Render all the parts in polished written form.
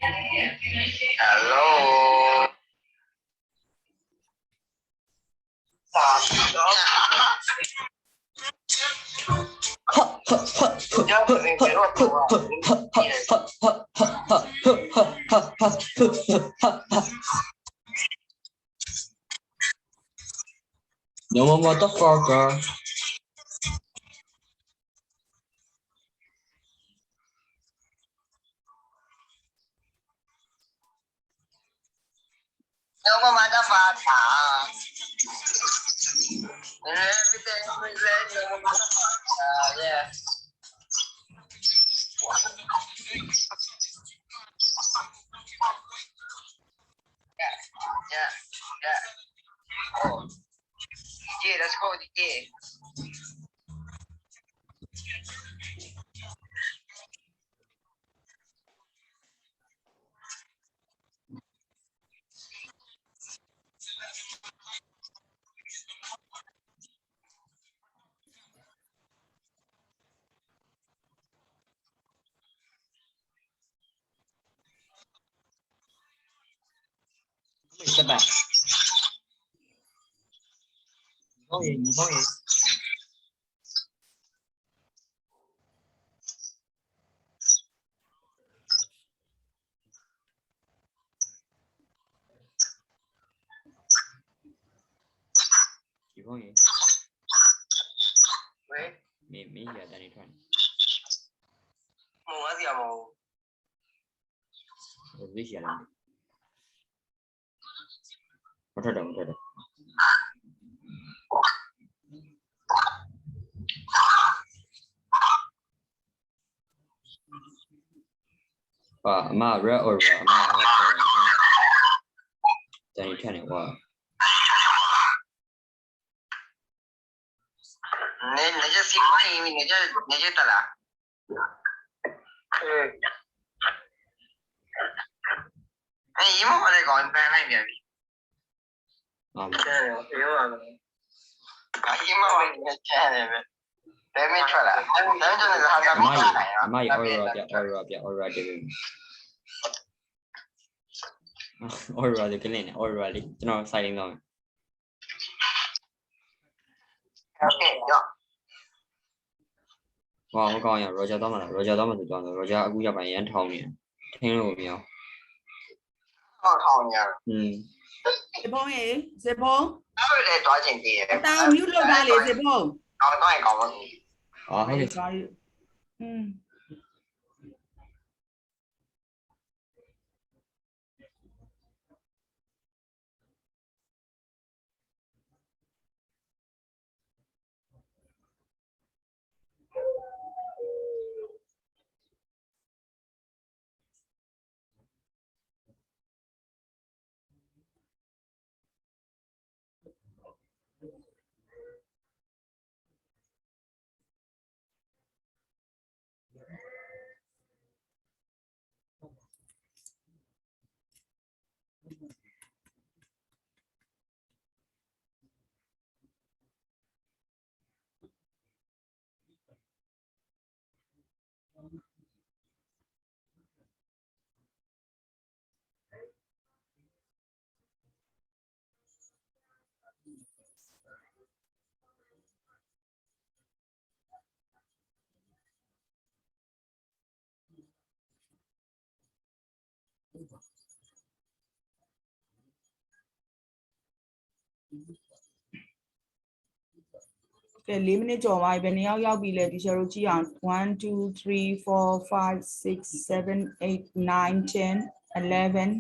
Hello. No motherfucker. No motherfucker. Everything we let no motherfucker. Yeah. Yeah. Oh. DJ, let's go, DJ. Step back. Có gì? Chỉ có gì? Wait. Mỹ giờ đang đi thuần. Mua gì à mua? Rồi biết gì làm? Có thay đổi. Mà rửa or mà đang đi thuần này qua. Nên nó just xin quá mình nó just ta là. Anh ý mà đây còn plan này nhỉ? Chơi rồi, yếu rồi. Ý mà mình chơi này. Để mình try là. Nếu cho nên là hàng năm Mai Aura Aura thì cái này nè, Aura đi cho nó sai lên rồi. Ok, được. Wow, con nhà rồi cho tao mà tụi toàn rồi cho cũng cho bạn ăn thầu nè. Thêm luôn nhiều. Thầu nha. Zepo. Để tỏa trình tiền. Tao mute lâu ra liền Zepo. Có ai còn gì? Ok. Okay, 4 minutesကျော်ပါပြီဘယ်နှစ်ယောက်ရောက်ပြီလဲဒီချာတို့ကြည့်အောင်1 2 3 4 5 6 7 8 9 10 11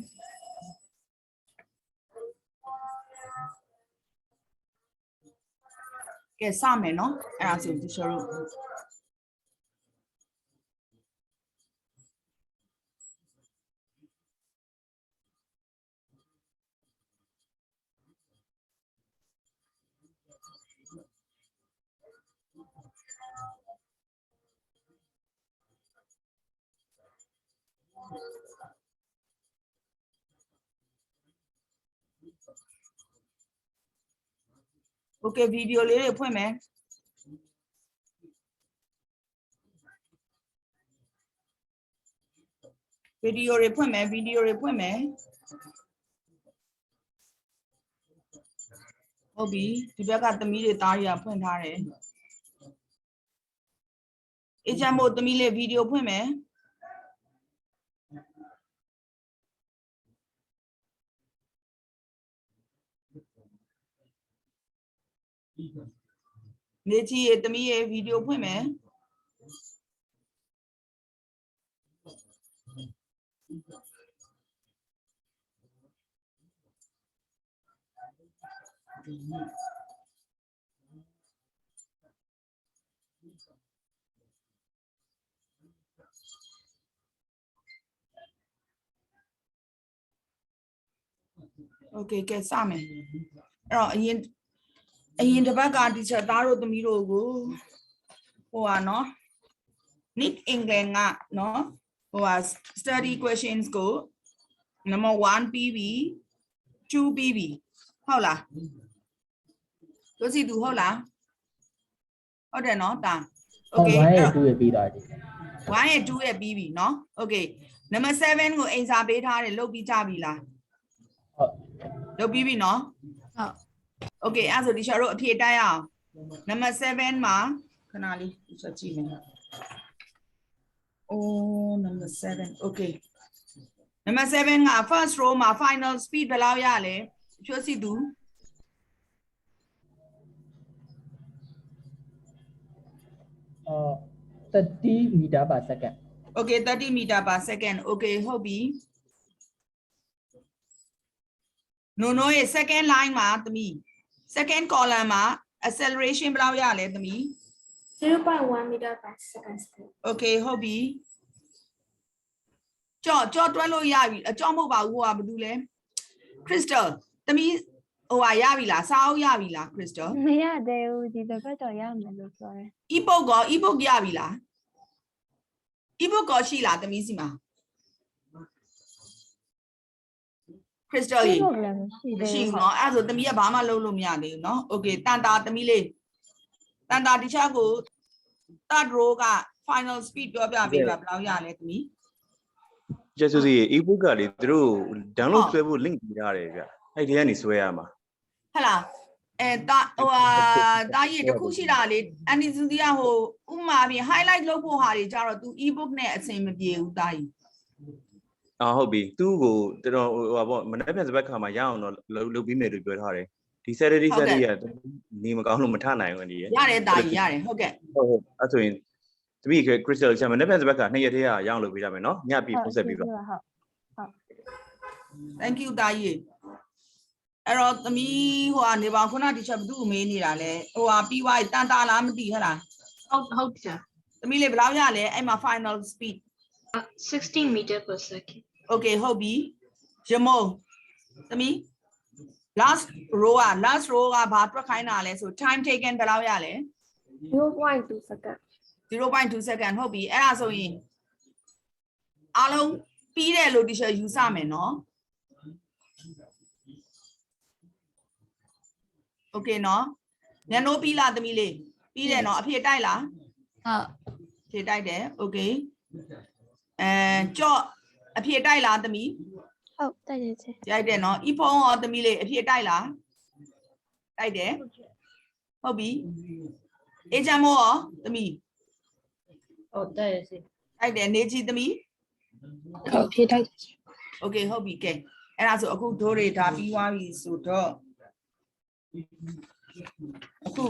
ကဲစမယ်နော်အဲ့ဒါဆိုဒီချာတို့โอเคဗီဒီယိုလေးတွေဖွင့်မယ် video တွေဖွင့်မယ် video တွေဖွင့်မယ်ဟုတ်ပြီဒီဘက်ကသမီးတွေသားတွေကဖွင့်ထားတယ်အေချမ်းမို့သမီးလေး video ဖွင့်မယ်နေချီရဲ့သမီးရဲ့ video ဖွင့်မယ် Okay ကဲစမယ်အဲ့တော့အရင်တစ်ပတ်က teacher သားတို့သမီးတို့ကိုဟိုဟာနော် Nick England ကနော်ဟိုဟာ study questions ကို number 1 PB 2 PB ဟုတ်လားတို့စီသူဟုတ်လားဟုတ်တယ်နော်တာ Okay 1ရဲ့2ရဲ့ပြီးသွားတယ် 1ရဲ့2ရဲ့ပြီးပြီနော် Okay number 7ကိုအိမ်စာပေးထားတယ်လုပ်ပြီးကြပြီလား ဟုတ် လုပ်ပြီးပြီနော်ဟုတ် Okay အဲ့ဆိုဒီချာတို့အဖြေတိုက်ရအောင် number 7မှာခဏလေးဒီချာကြည့်မယ် Oh number 7 Okay number 7က first row မှာ final speed ဘယ်လောက်ရလဲဖြိုးစီသူ30 meter per second Okay 30 meter per second Okay ဟုတ်ပြီ Noရဲ့ second line မှာသမီး second column မှာ acceleration ဘယ်လောက်ရလဲသမီး 0.1 meter per second Okay ဟုတ်ပြီကြော့တွဲလို့ရပြီအကြော့မဟုတ်ပါဘူးဟိုကဘာလို့လဲ Crystal သမီးဟိုဟာရပြီလားစာအုပ်ရပြီလား Crystal မရသေးဘူးဒီတစ်ပတ်တော့ရမယ်လို့ပြောတယ် ebook ရပြီလား ebook ကိုရှိလားသမီးစီမှာ Crystal ရေ ဟုတ်လည်းမရှိသေး မရှိ ဘူး ဘူးเนาะအဲ့ဒါဆိုသမီးကဘာမှလုပ်လို့မရသေးဘူးเนาะ Okay တန်တာသမီးလေးတန်တာတခြားကို third row က final speed ပြောပြပေးပါဘယ်လောက်ရလဲသမီး ကျေးဇူးစီ ebook ကလေသူတို့ download ဆွဲဖို့ link ပေးထားတယ်ဗျအဲ့ဒီကနေဆွဲရမှာ ဟလာတာဟိုဟာတာကြီးတခုရှိတာလေအန်ဒီစုစီကဟိုဥမာပြင် highlight လုပ်ဖို့ဟာတွေကြတော့ तू ebook နဲ့အဆင်မပြေဘူးတာကြီး ဟုတ်ပြီသူ့ကိုတော်တော်ဟိုပါပေါ့မနေ့ပြန်စပတ်ခါမှာရအောင်တော့လုပ်ပြီးမယ်လို့ပြောထားတယ်ဒီ Saturday ကနေမကောင်းလို့မထနိုင်ဘူးဒီရ ရတယ်တာကြီးရတယ်ဟုတ်ကဲ့ ဟုတ်အဲ့ဆိုရင်တပည့် Crystal ချမ်းမနေ့ပြန်စပတ်ခါ2ရက်တည်းရအောင်လုပ်ပေးရမယ်နော်ညပြီးပို့ဆက်ပြီးပါ ဟုတ် Thank you တာကြီးအဲ့တော့သမီးဟိုကနေပါခုနဒီချက်ဘသူ့မေးနေတာလဲဟိုဟာပြီးွားတန်တာလားမသိဟဲ့လား ဟုတ်တယ် သမီးလေးဘယ်လောက်ရလဲအဲ့မှာ final speed 16 meter per second Okay ဟုတ်ပြီရမုံသမီး last row ကဘာတွက်ခိုင်းတာလဲဆို time taken ဘယ်လောက်ရလဲ 0.2 second 0.2 second ဟုတ်ပြီအဲ့ဒါဆိုရင်အားလုံးပြီးတယ်လို့ teacher ယူဆမယ်နော် Okay နော်ညနိုးပြီးလားသမီးလေးပြီးတယ်နော်အဖြေတိုက်လား ဟုတ် ဖြေတိုက်တယ် Okay ကြော့အဖြေတိုက်လားသမီး ဟုတ်တိုက်တယ်ချေ ရိုက်တယ်နော်ဤဖုံးရောသမီးလေးအဖြေတိုက်လားတိုက်တယ်ဟုတ်ပြီအေချမ်းမိုးရောသမီး ဟုတ်တယ်စီ တိုက်တယ်နေချီသမီး ဟုတ်ဖြေတိုက်တယ် Okay ဟုတ်ပြီကဲအဲ့ဒါဆိုအခုဒိုးတွေဒါပြီးသွားပြီဆိုတော့အခု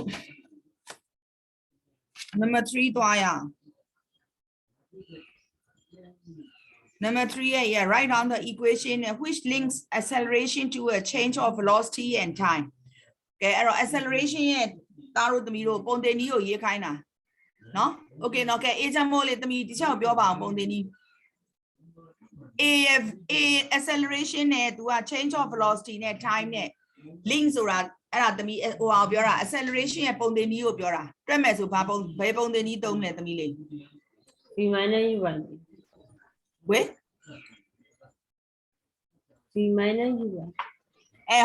number 3သွားရအောင် Number 3 yeah write down the equation which links acceleration to a change of velocity and time ကဲအဲ့တော့ acceleration ရဲ့တားတို့သမီးတို့ပုံတင်နည်းကိုရေးခိုင်းတာနော် Okay နော်ကဲ agent မို့လေသမီးဒီချက်ကိုပြောပါအောင်ပုံတင်နည်း A acceleration နဲ့သူက change of velocity နဲ့ time နဲ့ link ဆိုတာအဲ့ဒါသမီးဟိုအောင်ပြောတာ acceleration ရဲ့ပုံတင်နည်းကိုပြောတာတွက်မယ်ဆိုဘာပုံဘယ်ပုံတင်နည်းသုံးလဲသမီးလေး B minus U1 ဝေး B minus U1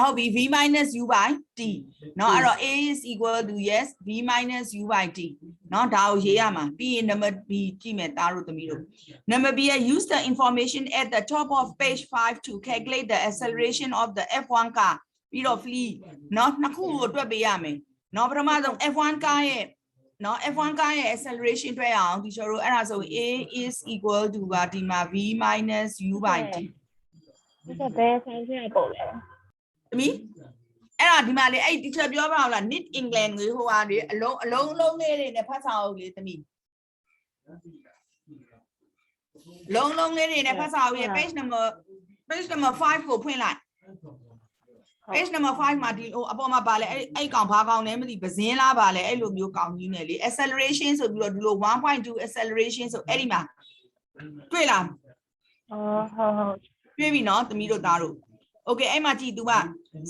ဟုတ်ပြီ v minus u by t เนาะအဲ့တော့ a is equal to yes v minus u by t เนาะဒါကိုရေးရမှာပြီးရင် number b ကြည့်မယ်သားတို့သမီးတို့ number b use the information at the top of page 5 to calculate the acceleration of the f1 car ပြီးတော့ flee เนาะနှစ်ခုကိုတွက်ပေးရမယ်เนาะပထမဆုံး f1 car ရဲ့เนาะ f1 car ရဲ့ acceleration တွက်ရအောင်ဒီချိုတို့အဲ့ဒါဆို a is equal to ပါဒီမှာ v minus u by t 这边才是够了。 သမီးအဲ့ဒါဒီမှာလေအဲ့ teacher ပြောပါအောင်လား knit England ကိုဟိုဟာလေအလုံးလေးတွေနဲ့ဖတ်စာအုပ်လေသမီးလုံးလေးတွေနဲ့ဖတ်စာအုပ်ရဲ့ page number 5ကိုဖွင့်လိုက် page number 5မှာဒီဟိုအပေါ်မှာပါလေအဲ့ကောင်ဘာကောင်လဲမသိပဇင်းလားပါလေအဲ့လိုမျိုးကောင်ကြီးနဲ့လေ acceleration ဆိုပြီးတော့ဒီလို 1.2 acceleration ဆိုအဲ့ဒီမှာတွေ့လား တွေ့ပြီနော်သမီးတို့သားတို့ okay အဲ့မှာကြည့်သူက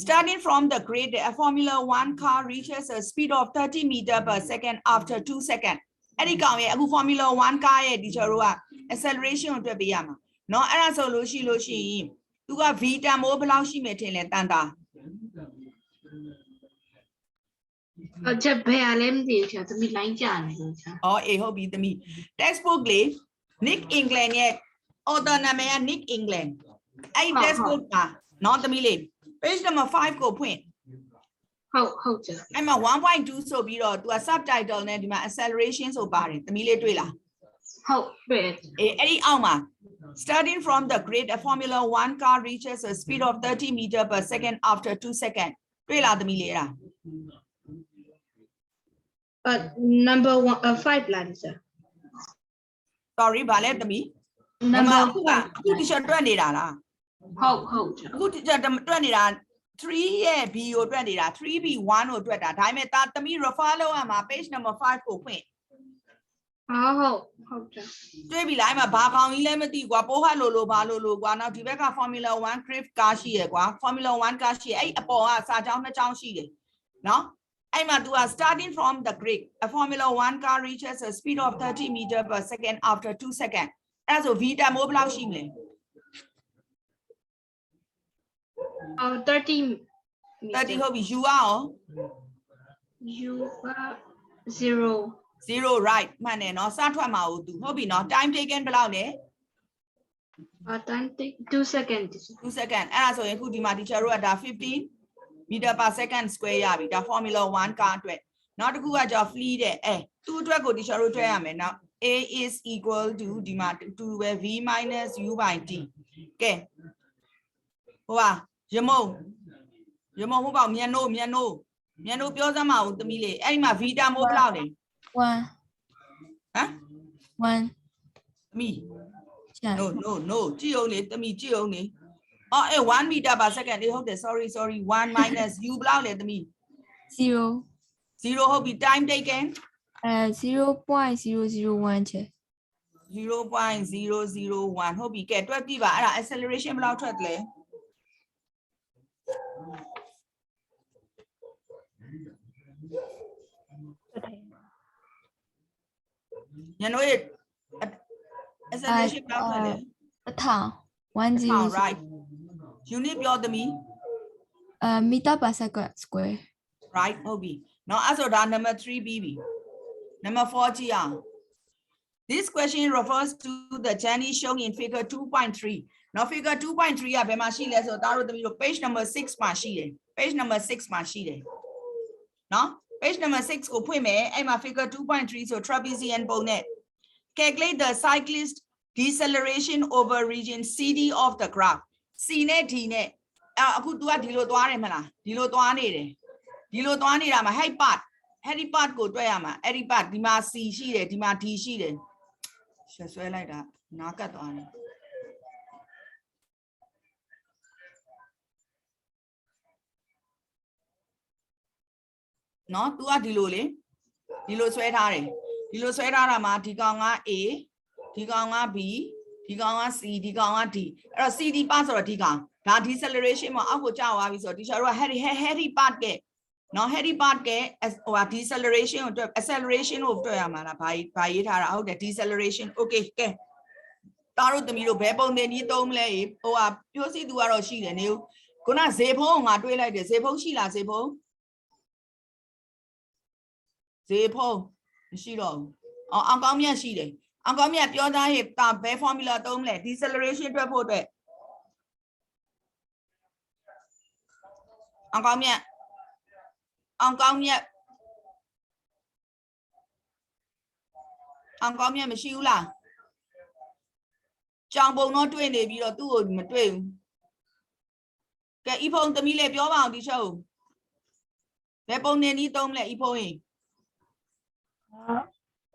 starting from the grid a formula 1 car reaches a speed of 30 meter per second after 2 seconds အဲ့ဒီကောင်ရဲ့အခု formula 1 car ရဲ့ teacher တို့က acceleration ကိုတွက်ပေးရမှာနော်အဲ့ဒါဆိုလို့ရှိရင်သူက v တန်မိုးဘယ်လောက်ရှိမယ်ထင်လဲတန်တာ ချက်ဘယ်အလဲမသိဘူးချာသမီးလိုင်းကြနေလို့ချာ อ๋อအေးဟုတ်ပြီသမီး textbook လေ Nick England ရဲ့ author နာမည်က Nick England အဲ့ textbook ကနော်သမီးလေး page number 5ကိုဖွင့် ဟုတ်ချာ အဲ့မှာ 1.2 ဆိုပြီးတော့သူက subtitle နဲ့ဒီမှာ acceleration ဆိုပါတယ်သမီးလေးတွေ့လား ဟုတ်ပဲ အေးအဲ့ဒီအောက်မှာ starting from the grid a formula 1 car reaches a speed of 30 meter per second after 2 seconds တွေ့လားသမီးလေးအဲ့ဒါ number 5 line sir sorry ဗာလဲသမီး number အခု teacher တွက်နေတာလား ဟုတ်ချာ အခု teacher တွက်နေတာ3ရဲ့ b ကိုတွက်နေတာ 3b 1ကိုတွက်တာဒါပေမဲ့ဒါသမီး refer လုပ်ရမှာ page number 5ကိုဖွင့် ဟုတ်ချာ တွေ့ပြီလားအဲ့မှာဘာကောင်ကြီးလဲမသိကွာပိုးဟတ်လိုဘာလိုကွာနောက်ဒီဘက်က formula 1 drift car ရှိရယ်ကွာ formula 1 car ရှိရယ်အဲ့အပေါ်ကစာကြောင်း2ကြောင်းရှိတယ်နော်အဲ့မှာ तू က starting from the grid a formula 1 car reaches a speed of 30 meter per second after 2 seconds အဲ့ဆို v တန်မိုးဘယ်လောက်ရှိမလဲ 30 30ဟုတ်ပြီ u ရော u 0 0 right မှန်တယ်နော်စထွက်မှာဟုတ် तू ဟုတ်ပြီနော် time taken ဘယ်လောက်လဲ time take 2 seconds 2 second အဲ့ဒါဆိုရင်အခုဒီမှာ teacher တို့ကဒါ15 meter per second square ရပြီဒါ formula 1 car အတွက်နောက်တစ်ခုကကြော flee တဲ့သူ့အတွက်ကို teacher တို့တွက်ရမယ်နော် a is equal to ဒီမှာ2ပဲ v minus u by t ကဲဟိုပါရမုံဟိုပေါ့မြန်နိုးပြောစမ်းမအောင်သမီးလေးအဲ့ဒီမှာ v တန်မိုးဘယ်လောက်လဲ 1 ဟမ် 1 သမီး ချာ no ကြည့်အောင်လေသမီးကြည့်အောင်လေအော်1 meter per second လေးဟုတ်တယ် sorry 1 minus u ဘယ်လောက်လဲသမီး 0 0ဟုတ်ပြီ time taken 0.001 ချက် 0.001 ဟုတ်ပြီကဲတွက်ကြည့်ပါအဲ့ဒါ acceleration ဘယ်လောက်ထွက်လဲညနိုးရဲ့ acceleration ဘယ်လောက်ထွက်လဲ 1000 right unit ပြောသမီး meter per second square right ဟုတ်ပြီနော်အဲ့ဆိုဒါ number 3 ပြီးပြီ number 4 ကြည့်အောင် this question refers to the journey shown in figure 2.3 နော် figure 2.3 ကဘယ်မှာရှိလဲဆိုတော့ဒါတို့သမီးတို့ page number 6မှာရှိတယ် page number 6မှာရှိတယ်နော် page number 6ကိုဖွင့်မယ်အဲ့မှာ figure 2.3 ဆို trapezium ပုံနဲ့ calculate the cyclist deceleration over region CD of the graph C နဲ့ D နဲ့အခု तू ကဒီလိုသွားတယ်မလားဒီလိုသွားနေတယ်ဒီလိုသွားနေတာမှာ height part ကိုတွက်ရမှာအဲ့ဒီ part ဒီမှာ C ရှိတယ်ဒီမှာ D ရှိတယ်ဆွဲလိုက်တာနားကတ်သွားတယ်နော် तू ကဒီလိုလေဒီလိုဆွဲထားတယ်ဒီလိုဆွဲထားတာမှာဒီကောင်က A ဒီကောင်က B ဒီကောင်က C ဒီကောင်က D အဲ့တော့ CD part ဆိုတော့ဒီကောင်ဒါ deceleration မှာအောက်ကိုကျသွားပြီဆိုတော့ teacher တို့က heavy part ကနော် heavy part ကဟို deceleration ကိုတွက် acceleration ကိုတွက်ရမှာလားဘာရေးထားတာဟုတ်တယ် deceleration okay ကဲတားတို့သမီးတို့ဘယ်ပုံသင်ကြီးသုံးမလဲဟိုပြောစီသူကတော့ရှိတယ်နေ ခုနဇေဖုံးငါတွေးလိုက်တယ်ဇေဖုံးရှိလားဇေဖုံးမရှိတော့ဘူးအောင်ကောင်းမြတ်ရှိတယ်အောင်ကောင်းမြတ်ပြောသားဟဲ့တာဘယ် formula သုံးမလဲ deceleration တွက်ဖို့အတွက်အောင်ကောင်းမြတ်မရှိဘူးလားကြောင်ပုံတော့တွေ့နေပြီးတော့သူ့ကိုမတွေ့ဘူးကဲဤဖုံသမီးလေးပြောပါအောင်ဒီချက်ကိုဘယ်ပုံနေနည်းသုံးမလဲဤဖုံရင်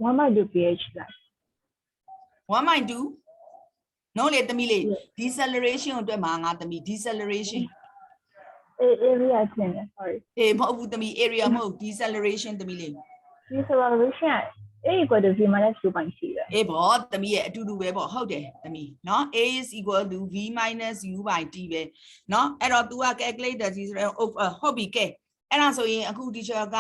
1 might do pH like 1.2 no လေသမီးလေး deceleration ကိုတွေ့မှာငါသမီး deceleration area thing sorry အေးမဟုတ်ဘူးသမီး area မဟုတ် deceleration သမီးလေး deceleration A equal to V minus 2.c ပဲ အေးဘောသမီးရဲ့အတူတူပဲပေါ့ဟုတ်တယ်သမီးเนาะ A is equal to V minus U by T ပဲเนาะအဲ့တော့ तू က calculate the decelerationဟုတ်ပြီကဲအဲ့ဒါဆိုရင်အခု teacher က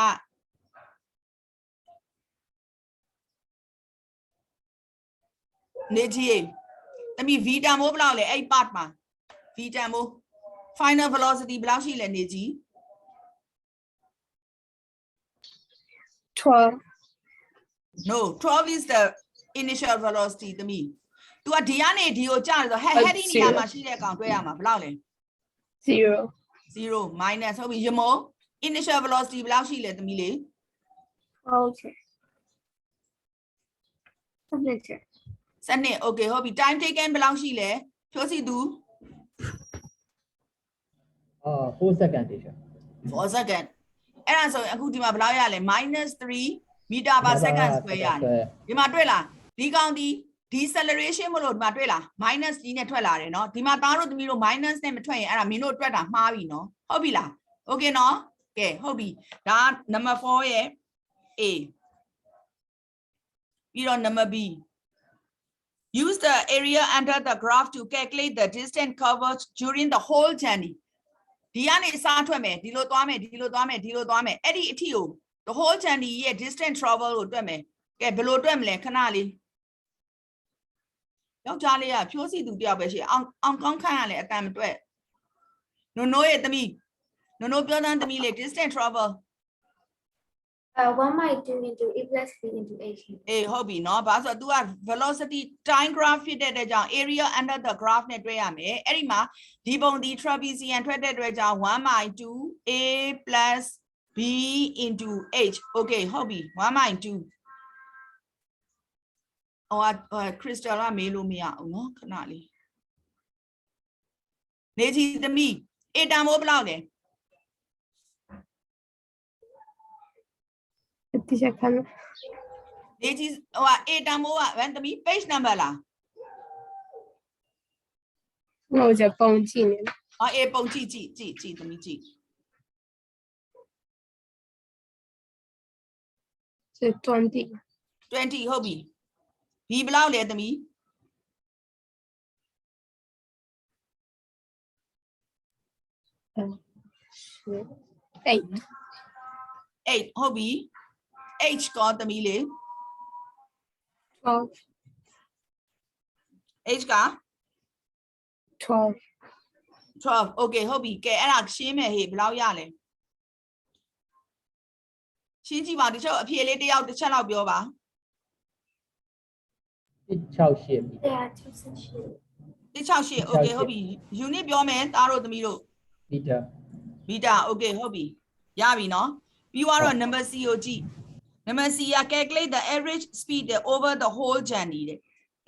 နေကြည့်သမီး V တန်မိုးဘယ်လောက်လဲအဲ့ part မှာ V တန်မိုး final velocity ဘယ်လောက်ရှိလဲနေကြည့် 12 no 12 is the initial velocity သမီး तू ကဒီကနေဒီကိုကြာတယ်ဆို heading နေရာမှာရှိတဲ့ကောင်တွဲရမှာဘယ်လောက်လဲ 0 minus ဟုတ်ပြီရမို့ initial velocity ဘယ်လောက်ရှိလဲသမီးလေး okay စနစ် okay ဟုတ်ပြီ time taken ဘယ်လောက်ရှိလဲဖြိုးစီသူ 4 second teacher 4 second အဲ့ဒါဆိုရင်အခုဒီမှာဘယ်လောက်ရလဲ -3 meter per second square ရတယ်ဒီမှာတွေ့လားဒီကောင်ဒီ deceleration မလို့ဒီမှာတွေ့လား minus ကြီးနဲ့ထွက်လာတယ်เนาะဒီမှာသားတို့သမီးတို့ minus နဲ့မထွက်ရင်အဲ့ဒါမင်းတို့တွက်တာမှားပြီเนาะဟုတ်ပြီလား okay เนาะကဲဟုတ်ပြီဒါ number 4ရဲ့ A ပြီးတော့ number B use the area under the graph to calculate the distance covered during the whole journey ဒီကနေစားထွက်မယ်ဒီလိုသွားမယ်အဲ့ဒီအထီကို the whole journey ရဲ့ distance travel ကိုတွက်မယ်ကဲဘယ်လိုတွက်မလဲခဏလေးယောက်ျားလေးကဖြိုးစီသူတယောက်ပဲရှိအောင်ကောင်းခန့်ရလဲအတန်မတွက်နိုးရဲ့သမီးနိုးပြောတဲ့သမီးလေး distance travel 1 might do into E plus V into H အေးဟုတ်ပြီเนาะဘာဆိုတော့ तू က velocity time graph ဖြစ်တဲ့အတွက်ကြောင့် area under the graph နဲ့တွဲရမယ်အဲ့ဒီမှာဒီပုံဒီ trapezium ထွက်တဲ့အတွက်ကြောင့် 1/2 A plus B into H okay ဟုတ်ပြီ 1/2 crystal ကမေးလို့မရအောင်เนาะခဏလေးနေကြီးသမီး A တန်မိုးဘယ်လောက်လဲ teacher can နေကြီးA တန်မိုးကဗန်သမီး page number လား no จะပုံကြည့်နေ A ပုံကြည့်သမီးကြည့် 20 20ဟုတ်ပြီ B ဘယ်လောက်လဲသမီး 8 8ဟုတ်ပြီ H ကောသမီးလေး 12 H က 12 okay ဟုတ်ပြီကဲအဲ့ဒါရှင်းမယ်ဟေ့ဘယ်လောက်ရလဲရှင်းကြည့်ပါဒီချက်အဖြေလေးတစ်ယောက်တစ်ချက်လောက်ပြောပါ 168 168 okay ဟုတ်ပြီ unit ပြောမယ်သားတို့သမီးတို့ meter meter okay ဟုတ်ပြီရပြီเนาะပြီးတော့ number C ကိုကြည့် number C က calculate the average speed over the whole journey တဲ့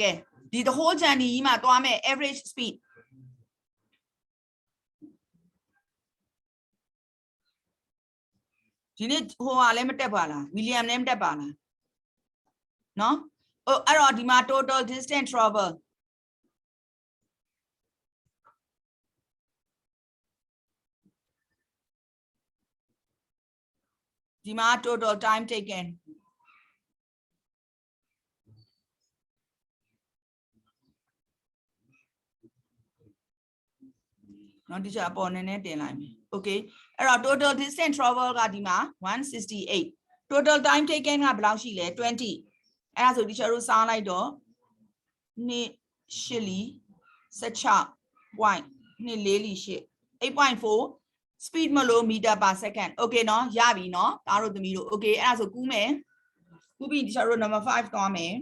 ကဲဒီ the whole journey ကြီးမှာသွားမယ် average speed ဒီနေ့ဟိုဟာလည်းမတက်ပါလား William လည်းမတက်ပါလားเนาะအဲ့တော့ဒီမှာ total distance travel ဒီမှာ total time taken နော်ဒီချက်အပေါ်နည်းနည်းတင်လိုက်မယ် okay အဲ့တော့ total distance travel ကဒီမှာ168 total time taken ကဘယ်လောက်ရှိလဲ20အဲ့ဒါဆိုဒီချက်တို့စားလိုက်တော့2 8လီ16 point 2 4လီ8 8.4 speed မလို့ meter per second okay เนาะရပြီเนาะဒါတို့သမီးတို့ okay အဲ့ဒါဆိုကူးမယ်ကူးပြီးဒီချက်တို့ number 5သွားမယ်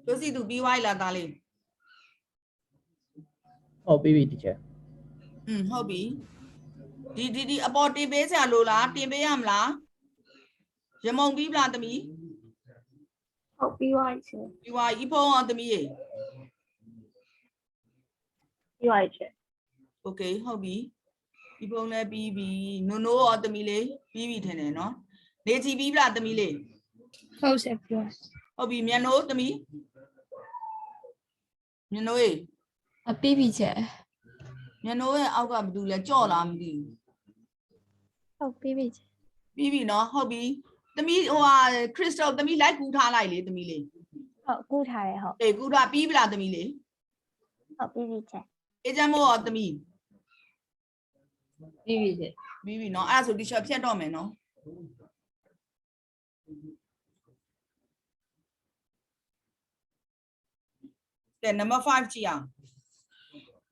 တို့စီသူပြီးွားလာသားလေး ဟုတ်ပြီ teacher ဟုတ်ပြီဒီအပေါ်တင်ပေးစရာလိုလားတင်ပေးရမလားရမုံပြီးပလားသမီး ဟုတ်ပြီးသွားပြီရှင် ပြီးွားဤဖုံးအောင်သမီးရေ ပြီးသွားပြီရှင် okay ဟုတ်ပြီဤဖုံးလည်းပြီးပြီနိုးနိုးရောသမီးလေးပြီးပြီထင်တယ်နော်နေချီပြီးပလားသမီးလေး ဟုတ်ဆက်ပြော ဟုတ်ပြီမြန်နိုးသမီးမြန်နိုးရေ အပေးပြီချက် မြန်နိုးရဲ့အောက်ကဘာတူလဲကြော့လားမသိဘူး ဟုတ်ပေးပြီချက် ပြီးပြီနော်ဟုတ်ပြီသမီးဟိုဟာခရစ်စတယ်သမီးလိုက်ကူးထားလိုက်လေသမီးလေး ဟုတ်ကူးထားတယ်ဟုတ် အေးကူးထားပြီးပြီလားသမီးလေး ဟုတ်ပြီးပြီရှင် အေးချမ်းမို့ရောသမီး ပေးပြီချက် ပြီးပြီနော်အဲ့ဒါဆိုဒီချက်ဖြတ်တော့မယ်နော်ကဲ number 5 ကြည့်အောင်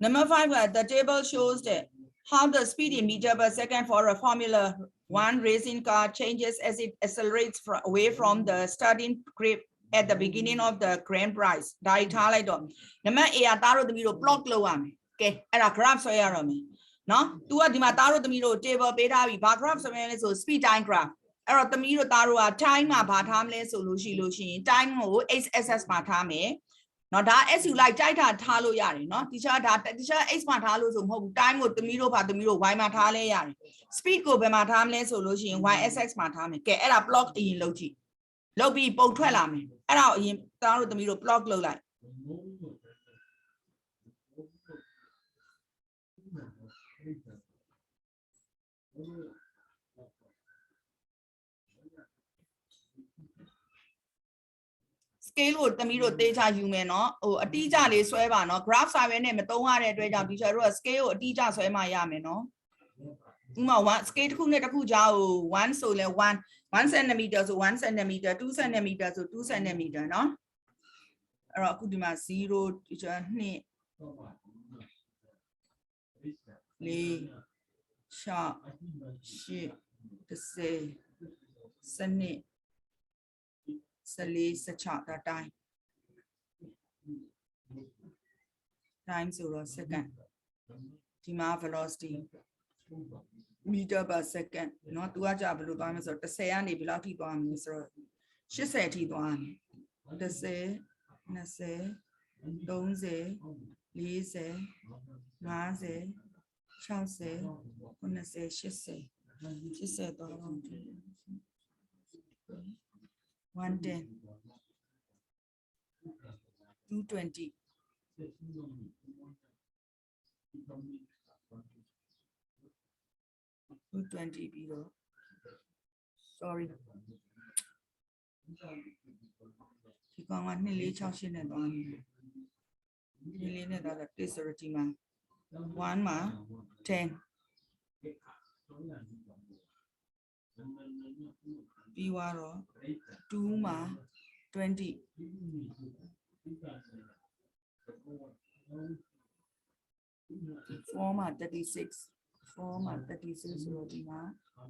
number 5 the table shows that how the speed in meter per second for a Formula 1 racing car changes as it accelerates away from the starting grip at the beginning of the grand prize ဒါကြီးထားလိုက်တော့ number A ကသားတို့သမီးတို့ plot လုပ်ရမယ်ကဲအဲ့ဒါ graph ဆွဲရတော့မယ်နော် तू ကဒီမှာသားတို့သမီးတို့ table ပေးထားပြီဘာ graph ဆွဲရလဲဆို speed time graph အဲ့တော့သမီးတို့သားတို့က time မှာဘာထားမလဲဆိုလို့ရှိရင် time ကို x-axis မှာထားမယ်နော်ဒါ s ယူလိုက်ကြိုက်တာထားလို့ရတယ်နော်တခြားဒါတခြား x မှာထားလို့ဆိုမဟုတ်ဘူး time ကိုသမီးတို့ဘာသမီးတို့ y မှာထားလဲရတယ် speed ကိုဘယ်မှာထားမလဲဆိုလို့ရှိရင် y-axis မှာထားမယ်ကဲအဲ့ဒါ plot အရင်လုပ်ကြည့်လုပ်ပြီးပုံထွက်လာမယ်အဲ့ဒါကိုအရင်သားတို့သမီးတို့ plot လုပ်လိုက် scale ကိုသမီးတို့တေးချယူမယ်နော်ဟိုအတိအကျလေးဆွဲပါနော် graph စာရွက်နဲ့မသုံးရတဲ့အတွက်ကြောင့် teacher တို့က scale ကိုအတိအကျဆွဲမှရမယ်နော်ဥပမာ1 scale တစ်ခုနဲ့တစ်ခုကြားကို1ဆိုလဲ1 cm ဆို1 cm 2 cm ဆို2 cm နော်အဲ့တော့အခုဒီမှာ0 teacher 2 4 6 8 10 12 14 16 ဒါတိုင်း time ဆိုတော့ second ဒီမှာ velocity meter per second เนาะ तू ကကြာဘယ်လိုသွားမလဲဆိုတော့10ကနေဘယ်လောက်ထိသွားမလဲဆိုတော့80ထိသွားမယ်10 20 30 40 50 60 90 80 80သွားတော့110 220 220 ပြီးတော့ sorry ဒီကောင်က2468နဲ့သွားနေတယ်24နဲ့သွားတာတစ်ဆိုတော့ဒီမှာ1မှာ10ပြီးသွားတော့2မှာ20 4မှာ36 4မှာ36ဆိုတော့ဒီမှာ4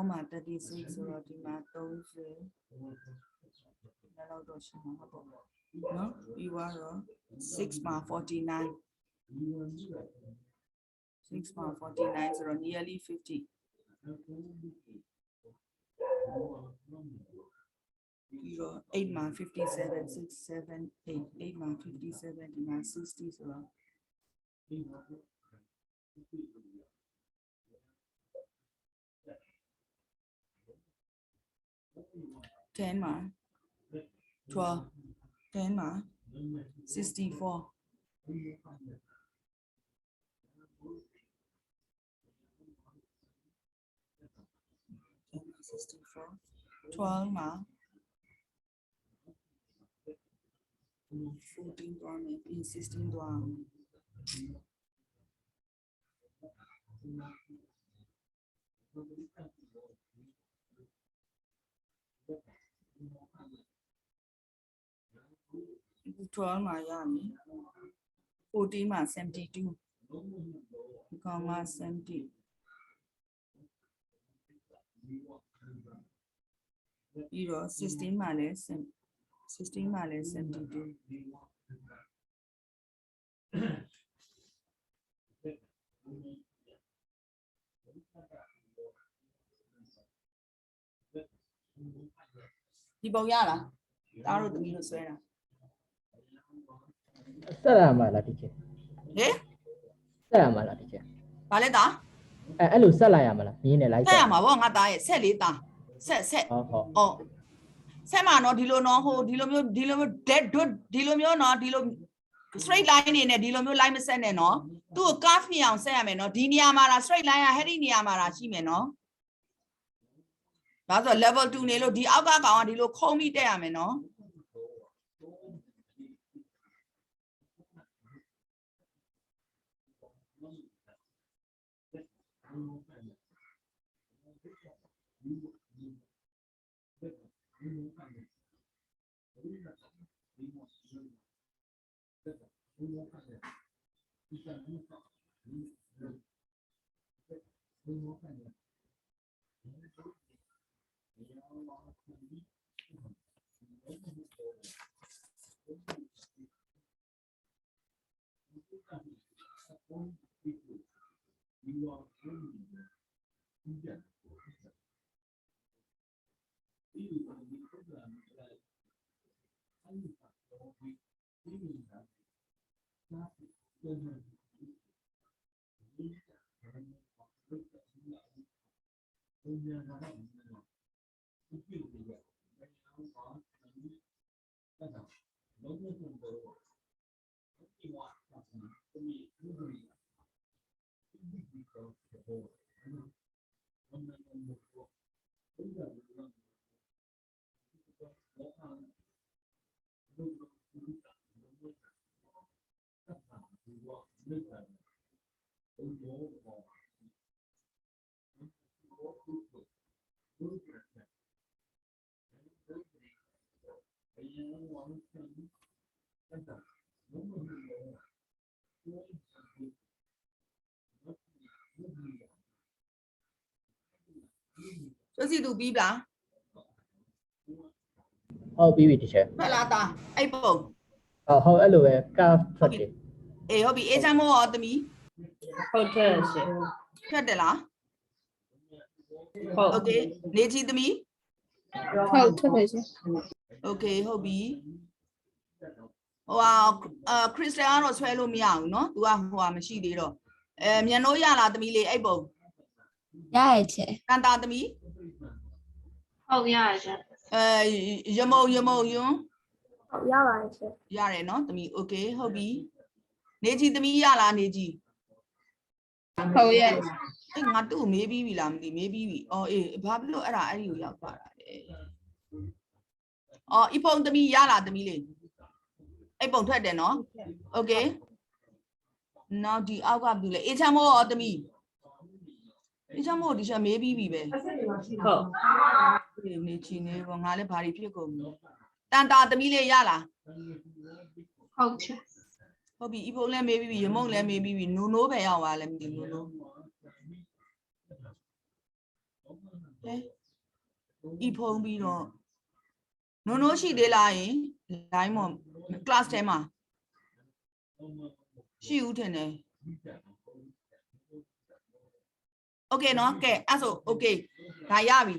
မှာ36ဆိုတော့ဒီမှာ30လောက်တော့ရှိမှာပေါ့နော်ပြီးသွားတော့6မှာ49 6မှာ49ဆိုတော့ nearly 50ပြီးတော့8မှာ57 6 7 8 8မှာ57ဒီမှာ60ဆိုတော့10မှာ12 10မှာ64 12မှာ14သွားမယ်ပြီး16သွားအောင်12မှာရမယ်14မှာ72ဒီကောင်က70ပြီးတော့16မှာလည်း16မှာလည်း72ဒီပုံရလားတားတို့သမီးတို့ဆွဲတာ ဆက်ရမှာလားဒီချက် ဟင် ဆက်ရမှာလားဒီချက် ဘာလဲတာ အဲ့လိုဆက်လိုက်ရမှာလားမြင်းနဲ့လိုက် ဆက်ရမှာဗောငါသားရဲ့ဆက်လေးသားဆက် ဟုတ်ဟုတ် ဩဆက်မှာနော်ဒီလိုနော်ဟိုဒီလိုမျိုး dead dot ဒီလိုမျိုးနော်ဒီလို straight line နေနဲ့ဒီလိုမျိုး line မဆက်နဲ့နော်သူ့ကို curve မြင်အောင်ဆက်ရမယ်နော်ဒီနေရာမှာဒါ straight line က head နေရာမှာဒါရှိမယ်နော်ဒါဆို level 2နေလို့ဒီအောက်ကကောင်ကဒီလိုခုံးပြီးတက်ရမယ်နော် ပြောစီသူပြီးလား ဟုတ်ပြီ teacher ထွက်လာတာအဲ့ပုံ ဟုတ်အဲ့လိုပဲကားထွက်တယ် အေးဟုတ်ပြီအေးချမ်းမို့ရောသမီး ဟုတ်တယ်ရှင် ထွက်တယ်လား ဟုတ် โอเคနေကြီးသမီး ဟုတ်ထွက်တယ်ရှင် โอเคဟုတ်ပြီဟိုဟာခရစ်စတန်ကတော့ဆွဲလို့မရဘူးเนาะ तू ကဟိုဟာမရှိသေးတော့မြန်လို့ရလားသမီးလေးအဲ့ပုံ ရရဲ့ချေ တန်တာသမီး ဟုတ်ရတယ်ရှင် ရမုံယွန်း ဟုတ်ရပါတယ်ရှင် ရတယ်เนาะသမီးโอเคဟုတ်ပြီနေကြီးသမီးရလားနေကြီး ဟုတ်ရဲ့ အေးငါတူမေးပြီးပြီလားမသိမေးပြီးပြီအော်အေးဘာဖြစ်လို့အဲ့ဒါအဲ့ဒီကိုရောက်သွားတာလဲအော်အပုံသမီးရလားသမီးလေးအဲ့ပုံထွက်တယ်เนาะโอเคနောက်ဒီအောက်ကဘာလို့လဲအေးချမ်းမို့ရောသမီးအေးချမ်းမို့ဒီချက်မေးပြီးပြီပဲ ဟုတ် နေချီနေပေါ့ငါလည်းဘာတွေဖြစ်ကုန်ပြီတန်တာသမီးလေးရလား ဟုတ်ရှင် ဟုတ်ပြီအပုံလည်းမေးပြီးပြီရမုံလည်းမေးပြီးပြီနိုးနိုးပဲရောက်သွားလည်းမသိဘူးနိုးဤဖုံးပြီးတော့နိုးရှိသေးလားယင် line မှာ class ထဲမှာရှိဦးထင်တယ် okay เนาะကဲအဲ့ဆို okay ဒါရပြီ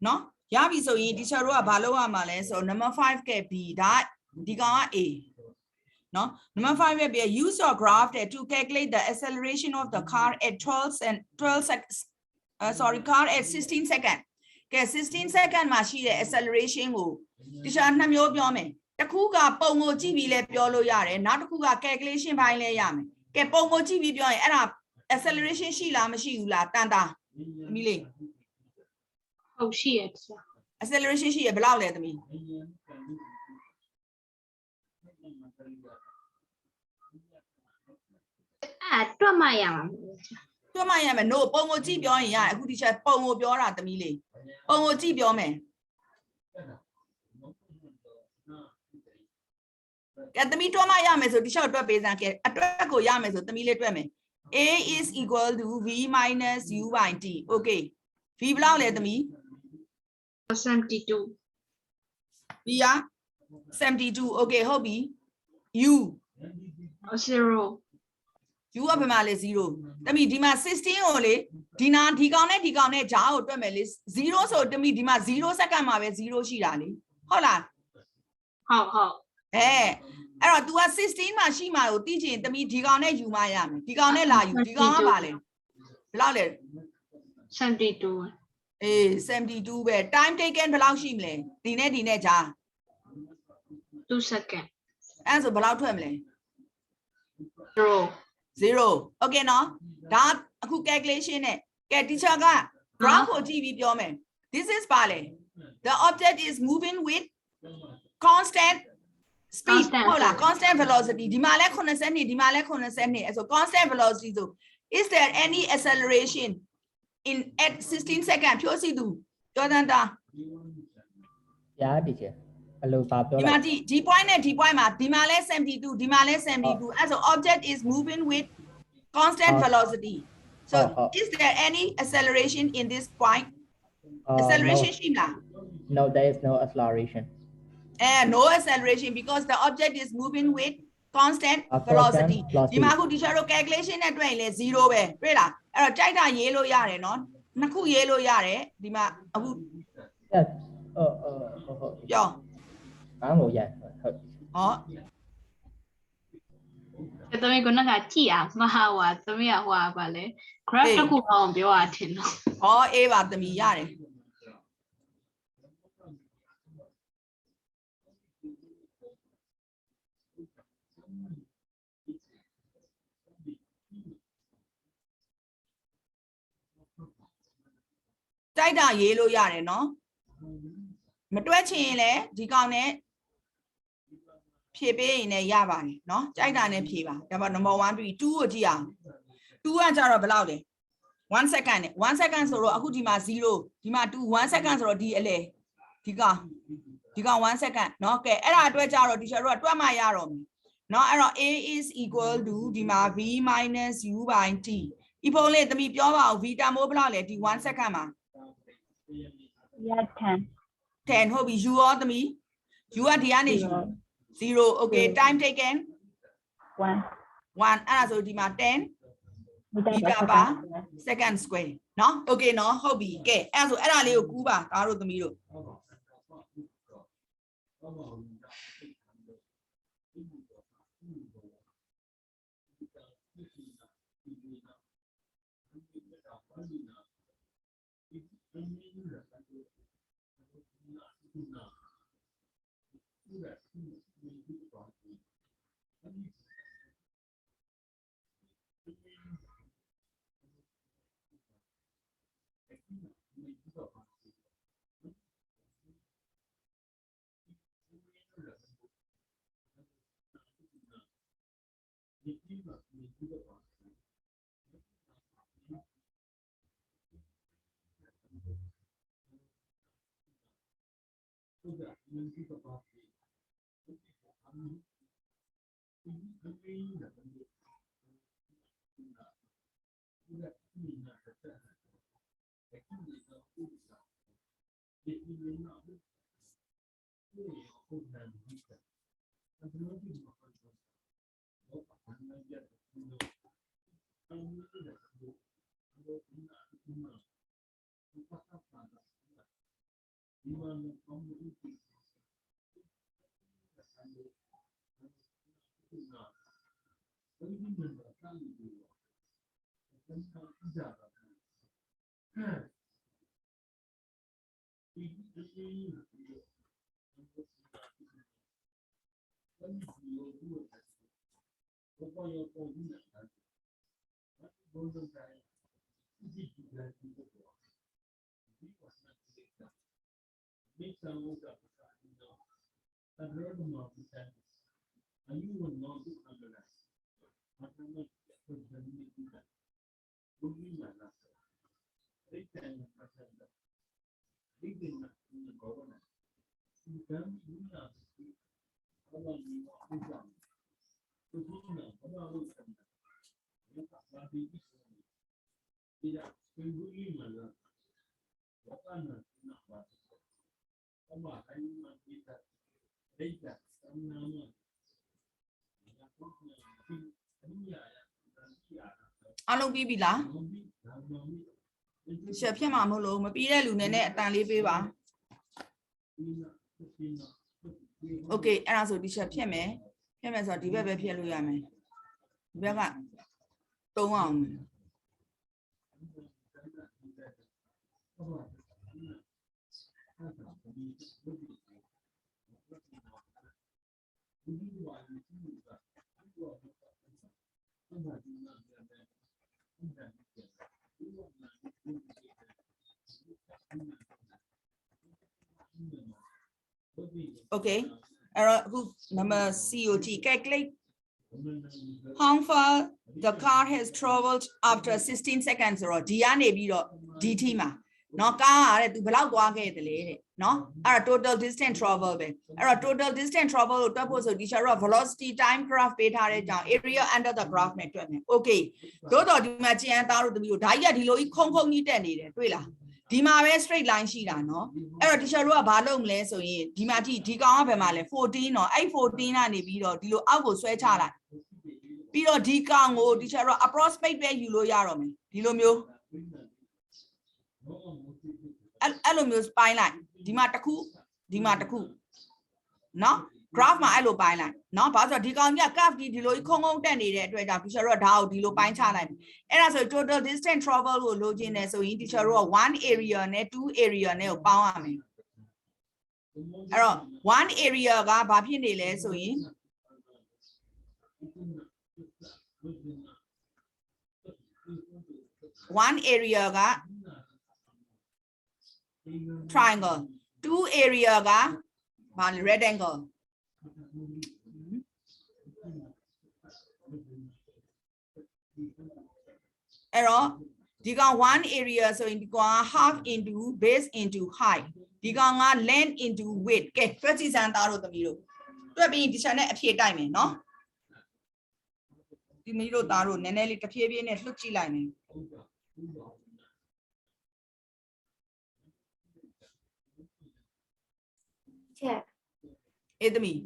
เนาะရပြီဆိုရင် teacher တို့ကဘာလုပ်ရမှာလဲဆို number 5ကဲ B ဒါဒီကောင်က A เนาะ number 5ပဲ B use your graph to calculate the acceleration of the car at 12 seconds car at 16 second ကဲ16 second မှာရှိတဲ့ acceleration ကို teacher နှစ်မျိုးပြောမယ်တစ်ခုကပုံကိုကြည့်ပြီးလဲပြောလို့ရတယ်နောက်တစ်ခုက calculation ဘိုင်းလဲရမယ်ကဲပုံကိုကြည့်ပြီးပြောရင်အဲ့ဒါ acceleration ရှိလားမရှိဘူးလားတန်တာသမီးလေး ဟုတ်ရှိရဲ့ရှင် acceleration ရှိရဘယ်လောက်လဲသမီး တွက်မှရမှာ တွက်မှရမယ် no ပုံကိုကြည့်ပြောရင်ရတယ်အခုဒီချက်ပုံကိုပြောတာသမီးလေးပုံကိုကြည့်ပြောမယ်ကဲသမီးတွက်မှရမယ်ဆိုဒီချက်တွက်ပေးစမ်းကဲအတွက်ကိုရမယ်ဆိုသမီးလေးတွက်မယ် A is equal to V minus U by T okay V ဘယ်လောက်လဲသမီး 72 V ရ 72 okay ဟုတ်ပြီ U 0 U ကဘယ်မှာလဲ0သမီးဒီမှာ16ကိုလေဒီကောင်နဲ့ဂျားကိုတွက်မယ်လေ0ဆိုသမီးဒီမှာ0စက္ကန့်မှာပဲ0ရှိတာလေဟုတ်လား ဟုတ် အဲ့တော့ तू က16မှာရှိမှာကိုသိချင်သမီးဒီကောင်နဲ့ယူမရမယ်ဒီကောင်နဲ့လာယူဒီကောင်ကပါလေဘယ်လောက်လဲ 72 အေး72ပဲ time taken ဘယ်လောက်ရှိမလဲဒီနဲ့ဂျား 2 second အဲ့ဆိုဘယ်လောက်ထွက်မလဲ 0 okay နော်ဒါအခု calculation နဲ့ကဲ teacher က graph ကိုကြည့်ပြီးပြောမယ် this is ပါလေ the object is moving with constant speed ဟုတ်လား constant velocity ဒီမှာလဲ82ဒီမှာလဲ82အဲ့ဆို constant velocity ဆို is there any acceleration in at 16 second ဖြိုးစီသူပြောတန်းတာ ရ teacher အဲ့လိုပါပြော ဒီ လို မှာ က် ဒီ point နဲ့ဒီ point မှာဒီမှာလဲ72ဒီမှာလဲ72အဲ့ဆို object is moving with constant velocity so is there any acceleration in this point acceleration ရှိမလား no there is no acceleration no acceleration because the object is moving with constant velocity ဒီမှာအခု teacher တို့ calculation နဲ့တွေ့ရင်လဲ0ပဲတွေ့လားအဲ့တော့ကြိုက်တာရေးလို့ရတယ်နော်နှစ်ခုရေးလို့ရတယ်ဒီမှာအခု yes ပြော အားမို့ရဟုတ် ဟော သမီးကနကကြည့်အောင်မဟာဝါသမီးကဟွာပါလေ graph တစ်ခုအောင်ပြောရထင်တော့ ဟောအေးပါသမီးရတယ်တိုက်တာရေးလို့ရတယ်နော်မတွက်ချင်ရင်လည်းဒီကောင်နဲ့ဖြည့်ပေးရင်လည်းရပါတယ်နော်ကြိုက်တာနဲ့ဖြည့်ပါဒါပေမဲ့ number 1 2 2ကိုကြည့်အောင်2ကကြတော့ဘယ်လောက်လဲ1 second နဲ့1 second ဆိုတော့အခုဒီမှာ0ဒီမှာ2 1 second ဆိုတော့ဒီအလဲဒီကောင်1 second เนาะကဲအဲ့ဒါအတွက်ကြတော့ teacher တို့ကတွက်မှရတော့မယ်เนาะအဲ့တော့ A is equal to ဒီမှာ V minus U by T ဤပုံလေးသမီးပြောပါဦး V တန်မိုးဘယ်လောက်လဲဒီ1 second မှာ Yeah, 10. 10ဟုတ်ပြီ you ရောသမီး you ကဒီကနေ 0 okay time taken 1. 1အဲ့ဒါဆိုဒီမှာ10 meter per second square เนาะ okay เนาะဟုတ်ပြီကဲအဲ့ဒါဆိုအဲ့ဒါလေးကိုကူးပါဒါတို့သမီးတို့ အားလုံးပြီးပြီလားရှယ်ဖြစ်မှာမဟုတ်လို့မပြီးတဲ့လူနဲ့အတန်လေးပေးပါโอเคအဲ့ဒါဆိုဒီရှယ်ဖြစ်မယ်ဆိုတော့ဒီဘက်ပဲဖြစ်လို့ရမယ်ဒီဘက်က3အောင် Okay, number COT calculate how far the car has traveled after 16 seconds or D ကနေပြီးတော့ DT မှာเนาะကားကတဲ့သူဘယ်လောက်သွားခဲ့တယ်လေတဲ့เนาะအဲ့ဒါ total distance travel ပဲအဲ့တော့ total distance travel ကိုတွက်ဖို့ဆိုဒီ teacher က velocity time graph ပေးထားတဲ့ကြောင့် area under the graph နဲ့တွက်မယ် okay တို့တော့ဒီမှာကျန်သားတို့သမီးတို့ဓာကြီးကဒီလိုကြီးခုံခုံကြီးတက်နေတယ်တွေ့လားဒီမှာပဲ straight line ရှိတာเนาะအဲ့တော့ teacher တို့ကဘာလုပ်မလဲဆိုရင်ဒီမှာဒီကောင်ကဘယ်မှာလဲ14เนาะအဲ့14ကနေပြီးတော့ဒီလိုအောက်ကိုဆွဲချလိုက်ပြီးတော့ဒီကောင်ကို teacher တို့ approximate ပဲယူလို့ရတော့မယ်ဒီလိုမျိုးအဲ့လိုမျိုးပိုင်းလိုက်ဒီမှာတစ်ခုဒီမှာတစ်ခုเนาะ graph မှာအဲ့လိုပိုင်းလိုက်เนาะဘာလို့ဆိုတော့ဒီကောင်ကြီးက curve ဒီလိုခုံခုံတက်နေတဲ့အတွက်ကြောင့် teacher တို့ကဒါကိုဒီလိုပိုင်းချလိုက်အဲ့ဒါဆို total distance travel ကိုလိုချင်တယ်ဆိုရင် teacher တို့က1 area နဲ့ 2 area နဲ့ကိုပေါင်းရမယ်အဲ့တော့1 area ကဘာဖြစ်နေလဲဆိုရင်1 area က triangle 2 area ကဘာလဲ rectangle အဲ့တော့ဒီကောင်1 area ဆိုရင်ဒီကောင်က half into base into height ဒီကောင်က length into width ကဲတွက်ကြည့်စမ်းသားတို့သမီးတို့တွက်ပြီးဒီချက်နဲ့အဖြေတိုက်မယ်နော်ဒီမီးတို့သားတို့နည်းနည်းလေးတစ်ဖြည်းဖြည်းနဲ့လှုပ်ကြည့်လိုက်မယ် ချက် အေးသမီး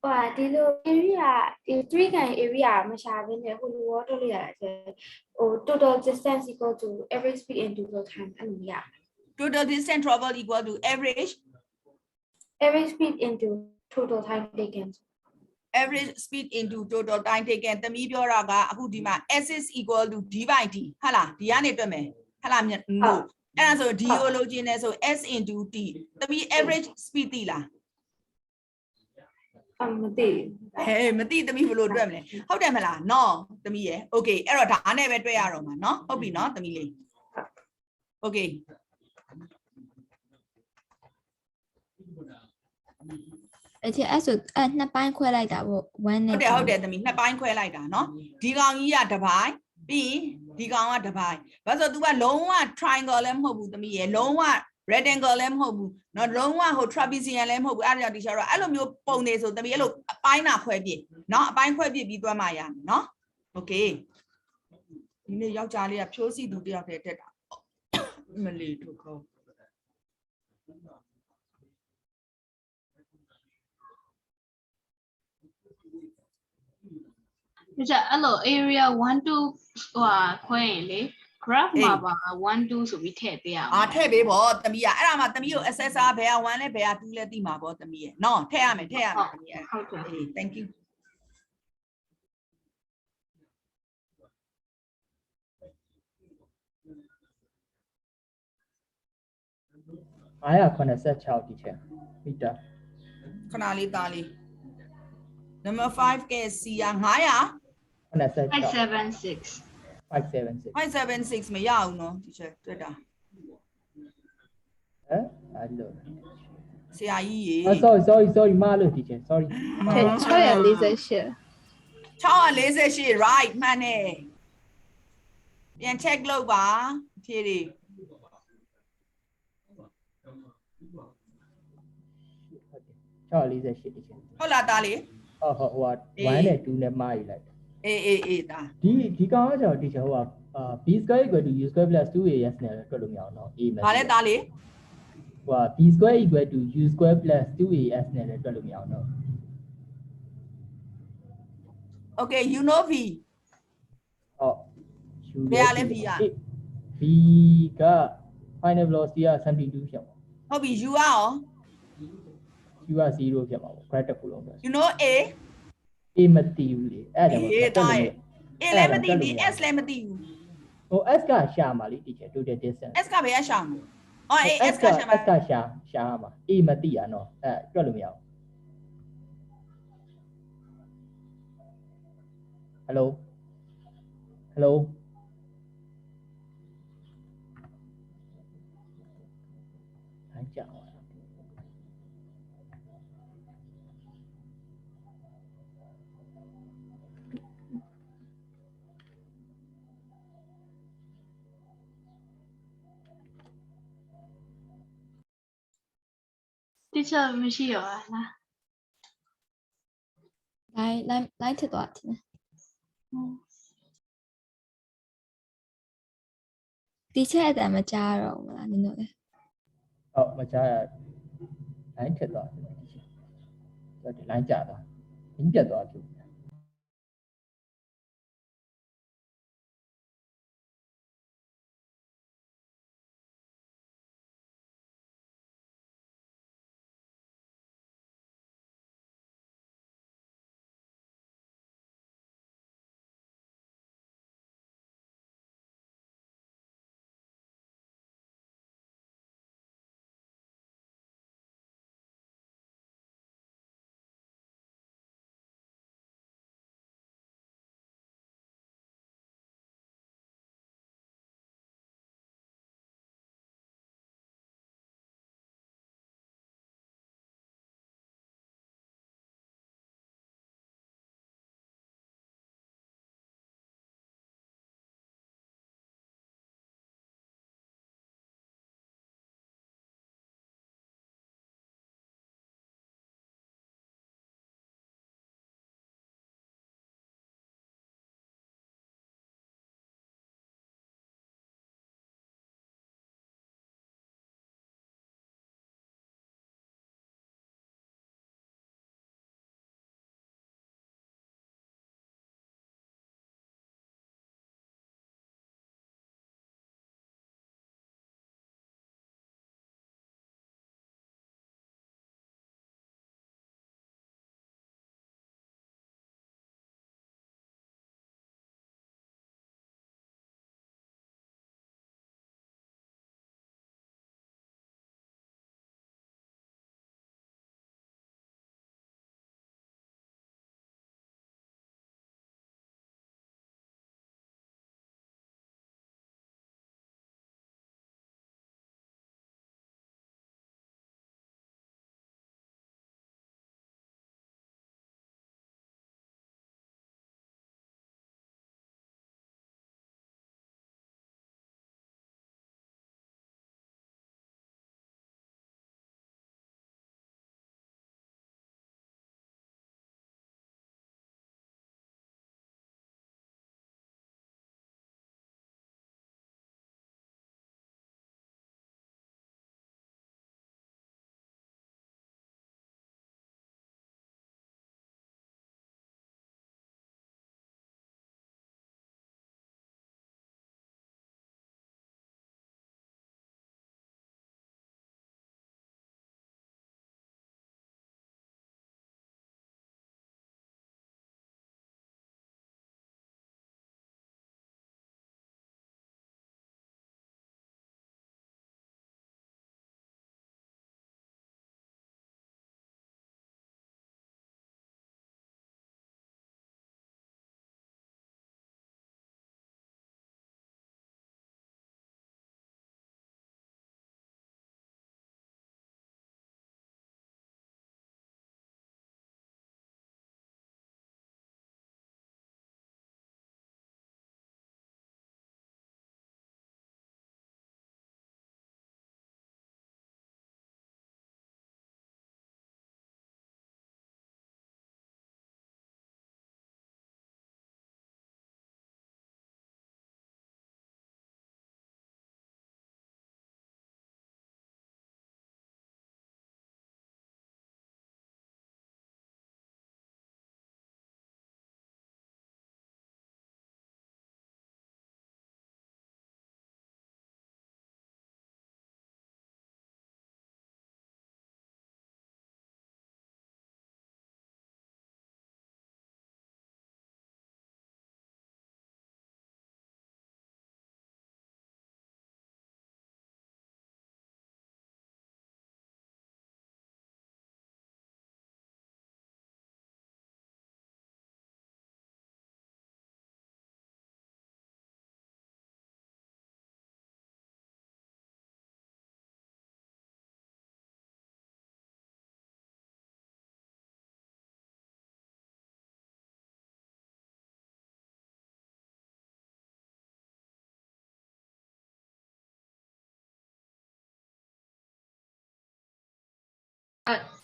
ဟိုဒီလို area ဒီ three can area မရှာဘဲနဲ့ဟိုလိုတော့လို့ရတာချက်ဟို total distance equal to average speed in total time အဲ့လိုရ total distance travel equal to average speed into total time taken average speed into total time taken သမီးပြောတာကအခုဒီမှာ s is equal to d by t ဟုတ်လားဒီကနေတွက်မယ်ဟုတ်လား no အဲ့ဒါဆို d ကိုလိုချင်တယ်ဆို s into t သမီး average speed သိလား မသိ မသိသမီးဘယ်လိုတွက်မလဲဟုတ်တယ်မလားနော်သမီးရယ် okay အဲ့တော့ဒါနဲ့ပဲတွက်ရတော့မှာနော်ဟုတ်ပြီနော်သမီးလေး okay 而且အဲ့ဆိုနှစ်ပိုင်းခွဲလိုက်တာပေါ့1နဲ့ ဟုတ်တယ်သမီးနှစ်ပိုင်းခွဲလိုက်တာနော်ဒီကောင်ကြီးကတစ်ပိုင်းပြီးရင်ဒီကောင်ကတစ်ပိုင်းဘာလို့ဆို तू ကလုံးဝ triangle လည်းမဟုတ်ဘူးသမီးရယ်လုံးဝ rectangle လည်းမဟုတ်ဘူးเนาะလုံးဝဟို trapezium လည်းမဟုတ်ဘူးအဲ့ဒါကြောင့်ဒီချက်တော့အဲ့လိုမျိုးပုံနေဆိုသမီးအဲ့လိုအပိုင်းနာခွဲပြစ်เนาะအပိုင်းခွဲပြစ်ပြီးသွားမှရမယ်เนาะ okay ဒီနေ့ယောက်ျားလေးကဖြိုးစီသူတယောက်တည်းတက်တာမလီထုတ်ခေါ် ဒီချက်အဲ့လို area 1 2ဟိုခွဲရင်လေ graph မှာပါ1 2ဆိုပြီးထည့်ပေးရအောင် ထည့်ပေးပေါ့သမီးကအဲ့ဒါမှသမီးကို assessor ဘယ်က1လဲဘယ်က2လဲသိမှာပေါ့သမီးရဲ့နော်ထည့်ရမယ်သမီးရဲ့ ဟုတ်တယ် အေး thank you 986 teacher မီတာ ခဏလေးသားလေး number 5 က C က900 576 576 576မရဘူးနော်ဒီချက်တွေ့တာ အဲ့လို ဆရာကြီးရေ sorry မလို့ teacher sorry 648 648 right မှန်တယ်ပြန် check လုပ်ပါဖြည့်တွေ 648 teacher ဟုတ်လားသားလေး ဟုတ်ဟို1နဲ့2နဲ့မှားယူလိုက် အေးသား ဒီကောင်ကကျွန်တော် teacher ဟိုb square equal to u square plus 2as နဲ့တွက်လို့မရအောင်နော် a ဘာလဲသားလေး ဟို b square equal to u square plus 2as နဲ့တွက်လို့မရအောင်နော် okay you know v ဟုတ် ဘယ်လဲ v က v က final velocity က72ဖြစ်ပါ ဟုတ်ပြီ u ကရော u က0ဖြစ်ပါဘူး grad တစ်ခုလုံးပဲ you know a a မသိဘူးလေအဲ့ဒါကြောင့် a သားရဲ့ a လည်းမသိဒီ s လည်းမသိဘူး ဟို s ကရှာမှာလေ teacher total distance s ကဘယ်ကရှာမလဲအော် s ကရှာမှာ s ကရှာမှာ a မသိရနော်အဲ့တွက်လို့မရအောင် hello အဲ့ကြောက်ဒီချက်မရှိရောလား လိုက်ထသွားတယ်ဒီချက်အတမ်းမကြားတော့ဘူးလားနင်တို့လေ ဟုတ်မကြားရ line ထက်သွားတယ်ဒီ line ကျသွားရင်းပြတ်သွားပြီ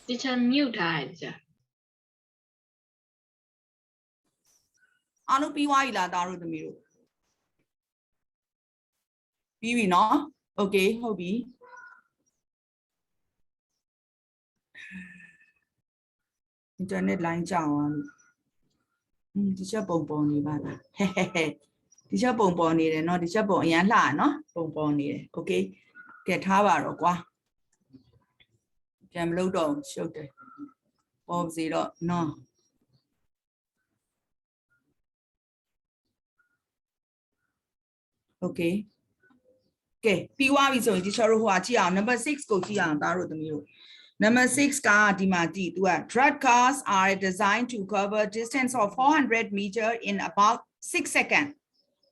teacher mute ထားတယ် teacher အားလုံးပြီးသွားပြီလားသားတို့သမီးတို့ပြီးပြီနော်โอเคဟုတ်ပြီအင်တာနက်လိုင်းကြောင်သွားလို့ဒီချက်ပုံပေါ်နေပါလားဟဲ့ဒီချက်ပုံပေါ်နေတယ်เนาะဒီချက်ပုံအရန်လှเนาะပုံပေါ်နေတယ်โอเคကဲထားပါတော့ကွာပြန်မလုပ်တော့ရှုပ်တယ်ပေါ်စီတော့နော်โอเคကဲပြီးသွားပြီဆိုရင်ဒီချက်တို့ဟိုကကြည့်အောင် number 6ကိုကြည့်အောင်သားတို့သမီးတို့Number 6 ka dimati tua drag cars are designed to cover distance of 400 meter in about 6 seconds.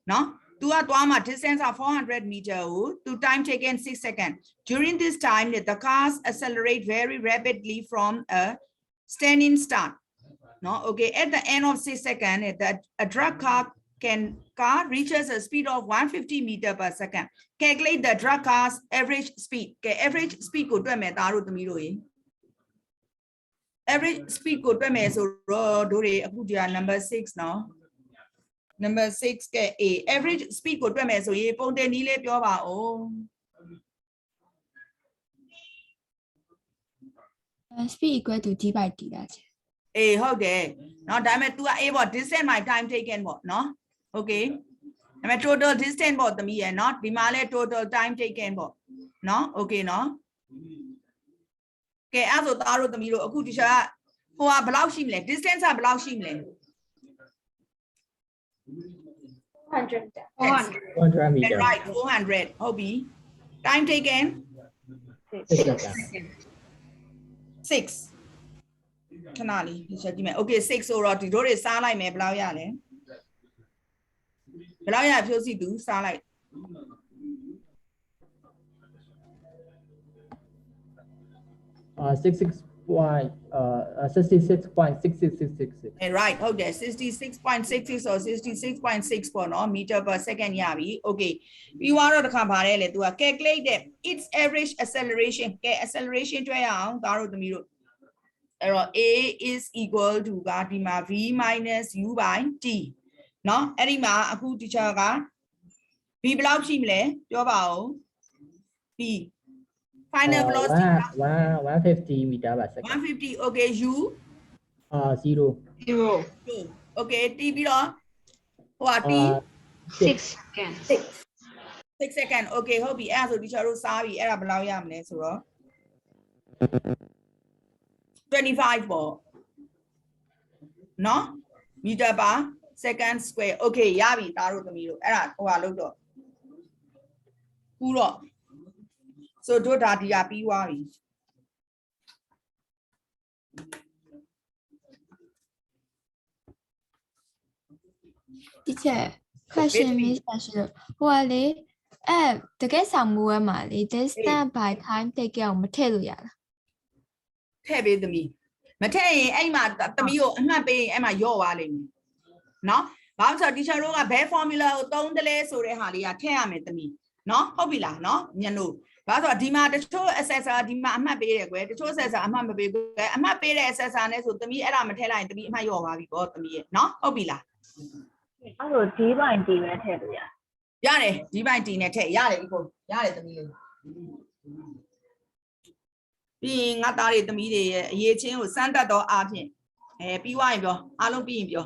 No, tua tuama distance of 400 meter to time taken 6 seconds. During this time, the cars accelerate very rapidly from a standing start. No, okay. At the end of 6 seconds, a drag car reaches a speed of 150 meter per second. Calculate the drag car's average speed. Okay, average speed ko twa me taru tami lo yin. Average speed ko twa me so do re aku dia number 6 no. Number 6 ke a average speed ko twa me so ye pon te ni le pyo ba o. speed equal to d by d လားချေ အေးဟုတ်တယ်เนาะဒါပေမဲ့ तू ကအေးပေါ့ distance by time taken ပေါ့เนาะ okay ဒါပေမဲ့ total distance ပေါ့သမီးရဲ့เนาะဒီမှာလဲ total time taken ပေါ့เนาะ okay เนาะကဲအဲ့ဆိုသားတို့သမီးတို့အခုဒီရှာဟိုကဘယ်လောက်ရှိမလဲ distance ကဘယ်လောက်ရှိမလဲ 100 meter right 400ဟုတ်ပြီ time taken 6ခဏလေးဒီချက်ကြည့်မယ် okay 6ဆိုတော့ဒီတို့တွေစားလိုက်မယ်ဘယ်လောက်ရလဲဘယ်လောက်ရဖြိုးစီသူစားလိုက် 66.6666 right ဟုတ်တယ် 66.66 or 66.6 ပေါ့နော် meter per second ရပြီ okay ပြီးသွားတော့တစ်ခါပါတယ်လေ तू က calculate that its average acceleration ကဲ acceleration တွေ့ရအောင်ဒါတို့သမီးတို့အဲ့တော့ a is equal to ကဒီမှာ v minus u by t เนาะအဲ့ဒီမှာအခု teacher က v ဘယ်လောက်ရှိမလဲပြောပါဦး v final velocity 150 meter per second 150 okay u 0 okay t ပြီးတော့ဟိုt 6 seconds 6 second okay ဟုတ်ပြီအဲ့ဒါဆို teacher တို့စားပြီအဲ့ဒါဘယ်လောက်ရမလဲဆိုတော့25ပေါ့နော် meter per second square okay ရပြီသားတို့သမီးတို့အဲ့ဒါဟိုဟာလို့တော့ကူတော့ so တို့ဒါဒီကပြီးသွားပြီ teacher question miss ရှိလို့ဟိုကလေအဲ့တကယ်ဆောင်မှုဝဲမှာလေ distance by time တိတ်ကြအောင်မထည့်လို့ရလား ထည့်ပေးသမီးမထည့်ရင်အဲ့မှာသမီးကိုအမှတ်ပေးရင်အဲ့မှာယော့သွားလိမ့်မယ်နော်ဘာလို့ဆိုတော့ teacher တို့ကဘယ် formula ကိုသုံးတယ်လဲဆိုတဲ့ဟာလေးကထည့်ရမယ်သမီးနော်ဟုတ်ပြီလားနော်ညတို့ဘာလို့ဆိုတော့ဒီမှာတချို့ assessor ဒီမှာအမှတ်ပေးတယ်ကွယ်တချို့ assessor အမှတ်မပေးဘူးကွယ်အမှတ်ပေးတဲ့ assessor နဲ့ဆိုသမီးအဲ့ဒါမထည့်လိုက်ရင်သမီးအမှတ်ယော့သွားပြီပေါ့သမီးရဲ့နော်ဟုတ်ပြီလား အဲ့လို D by D ပဲထည့်လို့ရ ရတယ်ဒီပိုင်းတီနဲ့ထည့်ရတယ်ဒီကုန်ရတယ်သမီးလေးပြီးရင်ငါသားတွေသမီးတွေရဲ့အရေးချင်းကိုစမ်းတတ်တော့အားဖြင့်ပြီးသွားရင်ပြောအားလုံးပြီးရင်ပြော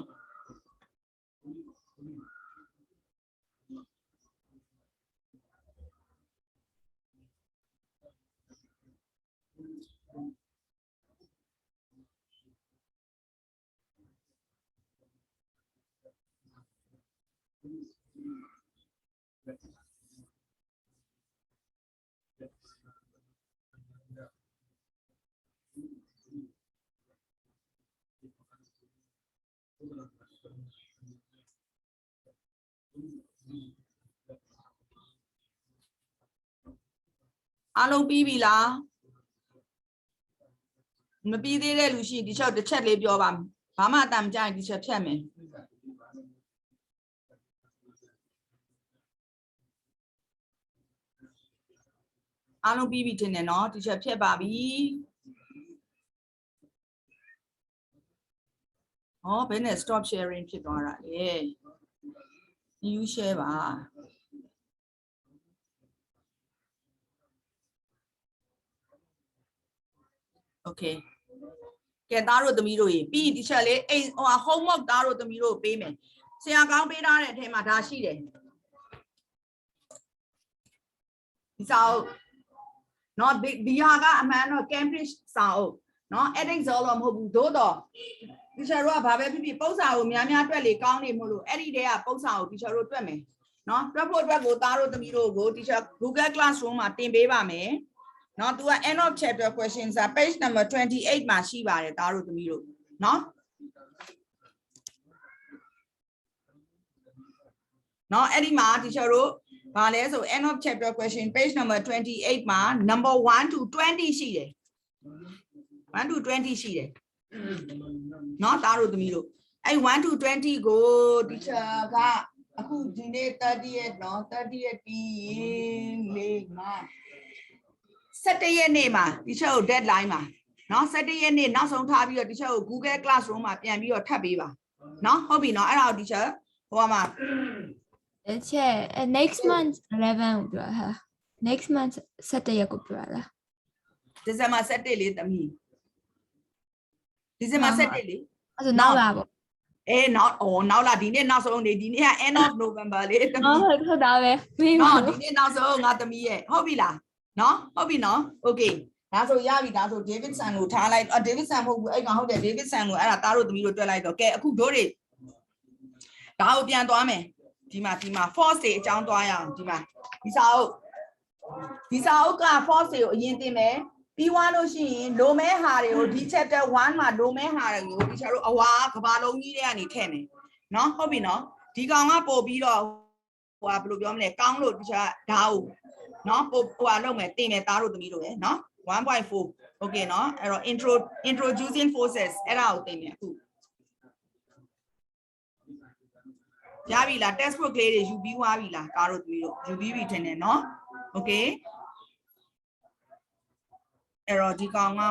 အားလုံးပြီးပြီလားမပြီးသေးတဲ့လူရှိရင်ဒီချက်တစ်ချက်လေးပြောပါဘာမှအတမ်းမကြရင်ဒီချက်ဖြတ်မယ်အားလုံးပြီးပြီထင်တယ်နော်ဒီချက်ဖြတ်ပါပြီ哦，ဘယ်နဲ့ stop sharing ဖြစ်သွားတာလေ new share ပါ okay ကဲသားတို့သမီးတို့ရေပြီးဒီချက်လေးအိမ်ဟို homework သားတို့သမီးတို့ပေးမယ်ဆရာကောင်းပေးထားတဲ့အထက်မှာဒါရှိတယ်ဒီစာအုပ်เนาะဒီဟာကအမှန်တော့ Cambridge စာအုပ်เนาะ edit ဇော်တော့မဟုတ်ဘူးသို့တော့ဒီချက်တို့ကဘာပဲဖြစ်ဖြစ်ပုံစာကိုများများတွက်လေကောင်းနေမို့လို့အဲ့ဒီတည်းကပုံစာကိုဒီချက်တို့တွက်မယ်เนาะတွက်ဖို့အတွက်ကိုသားတို့သမီးတို့ကိုဒီချက် Google Classroom မှာတင်ပေးပါမယ်เนาะ तू က end of chapter questions อ่ะ page number 28မှာရှိပါတယ်သားတို့သမီးတို့เนาะအဲ့ဒီမှာဒီချက်တို့ဘာလဲဆို end of chapter question page number 28မှာ number 1 to 20ရှိတယ်1 to 20ရှိတယ်เนาะသားတို့သမီးတို့အဲ့1 to 20ကိုဒီချာကအခုဒီနေ့ 30th เนาะ 30th ပြီးရင်လေးမှာ17ရက်နေ့မှာဒီချက်ကို deadline မှာเนาะ17ရက်နေ့နောက်ဆုံးထားပြီးတော့ဒီချက်ကို Google Classroom မှာပြန်ပြီးတော့ထပ်ပေးပါเนาะဟုတ်ပြီเนาะအဲ့ဒါကိုဒီချက်ဟိုမှာnext month 11ကိုပြောတာ next month 17ရက်ကိုပြောတာ December 17လေးသမီး December 17လေး အဲ့ဆိုနောက်လာပေါ့နောက်လာဒီနေ့နောက်ဆုံးနေဒီနေ့က end of November လေးသမီးဟုတ်တာပဲမေးပါဒီနေ့နောက်ဆုံးငါသမီးရဲ့ဟုတ်ပြီလားနော်ဟုတ်ပြီနော် okay ဒါဆိုရပြီဒါဆို Davidson ကိုထားလိုက်Davidson မဟုတ်ဘူးအဲ့ကောင်ဟုတ်တယ် Davidson ကိုအဲ့ဒါသားတို့သမီးတို့တွက်လိုက်တော့ကဲအခုတို့တွေဒါကိုပြန်သွားမယ်ဒီမှာ force တွေအကြောင်းသွားရအောင်ဒီမှာဒီစာအုပ်က force တွေကိုအရင်သင်မယ်ပြီးွားလို့ရှိရင်လိုမဲဟာတွေကိုဒီ chapter 1မှာလိုမဲဟာတွေကိုဒီချာတို့အဝါကဘာလုံးကြီးတွေကနေထည့်မယ်နော်ဟုတ်ပြီနော်ဒီကောင်ကပို့ပြီးတော့ဟိုဘယ်လိုပြောမလဲကောင်းလို့ဒီချာဓာတ်ကိုနော်ပို့ဟိုဟာလုပ်မယ်တင်မယ်သားတို့သမီးတို့ရယ်နော် 1.4 okay နော်အဲ့တော့ introducing forces အဲ့ဒါကိုတင်မယ်အခုရပြီလား textbook လေးတွေယူပြီးွားပြီလားကားတို့သမီးတို့ယူပြီးပြီထင်တယ်နော် okay အဲ့တော့ဒီကောင်က 1.4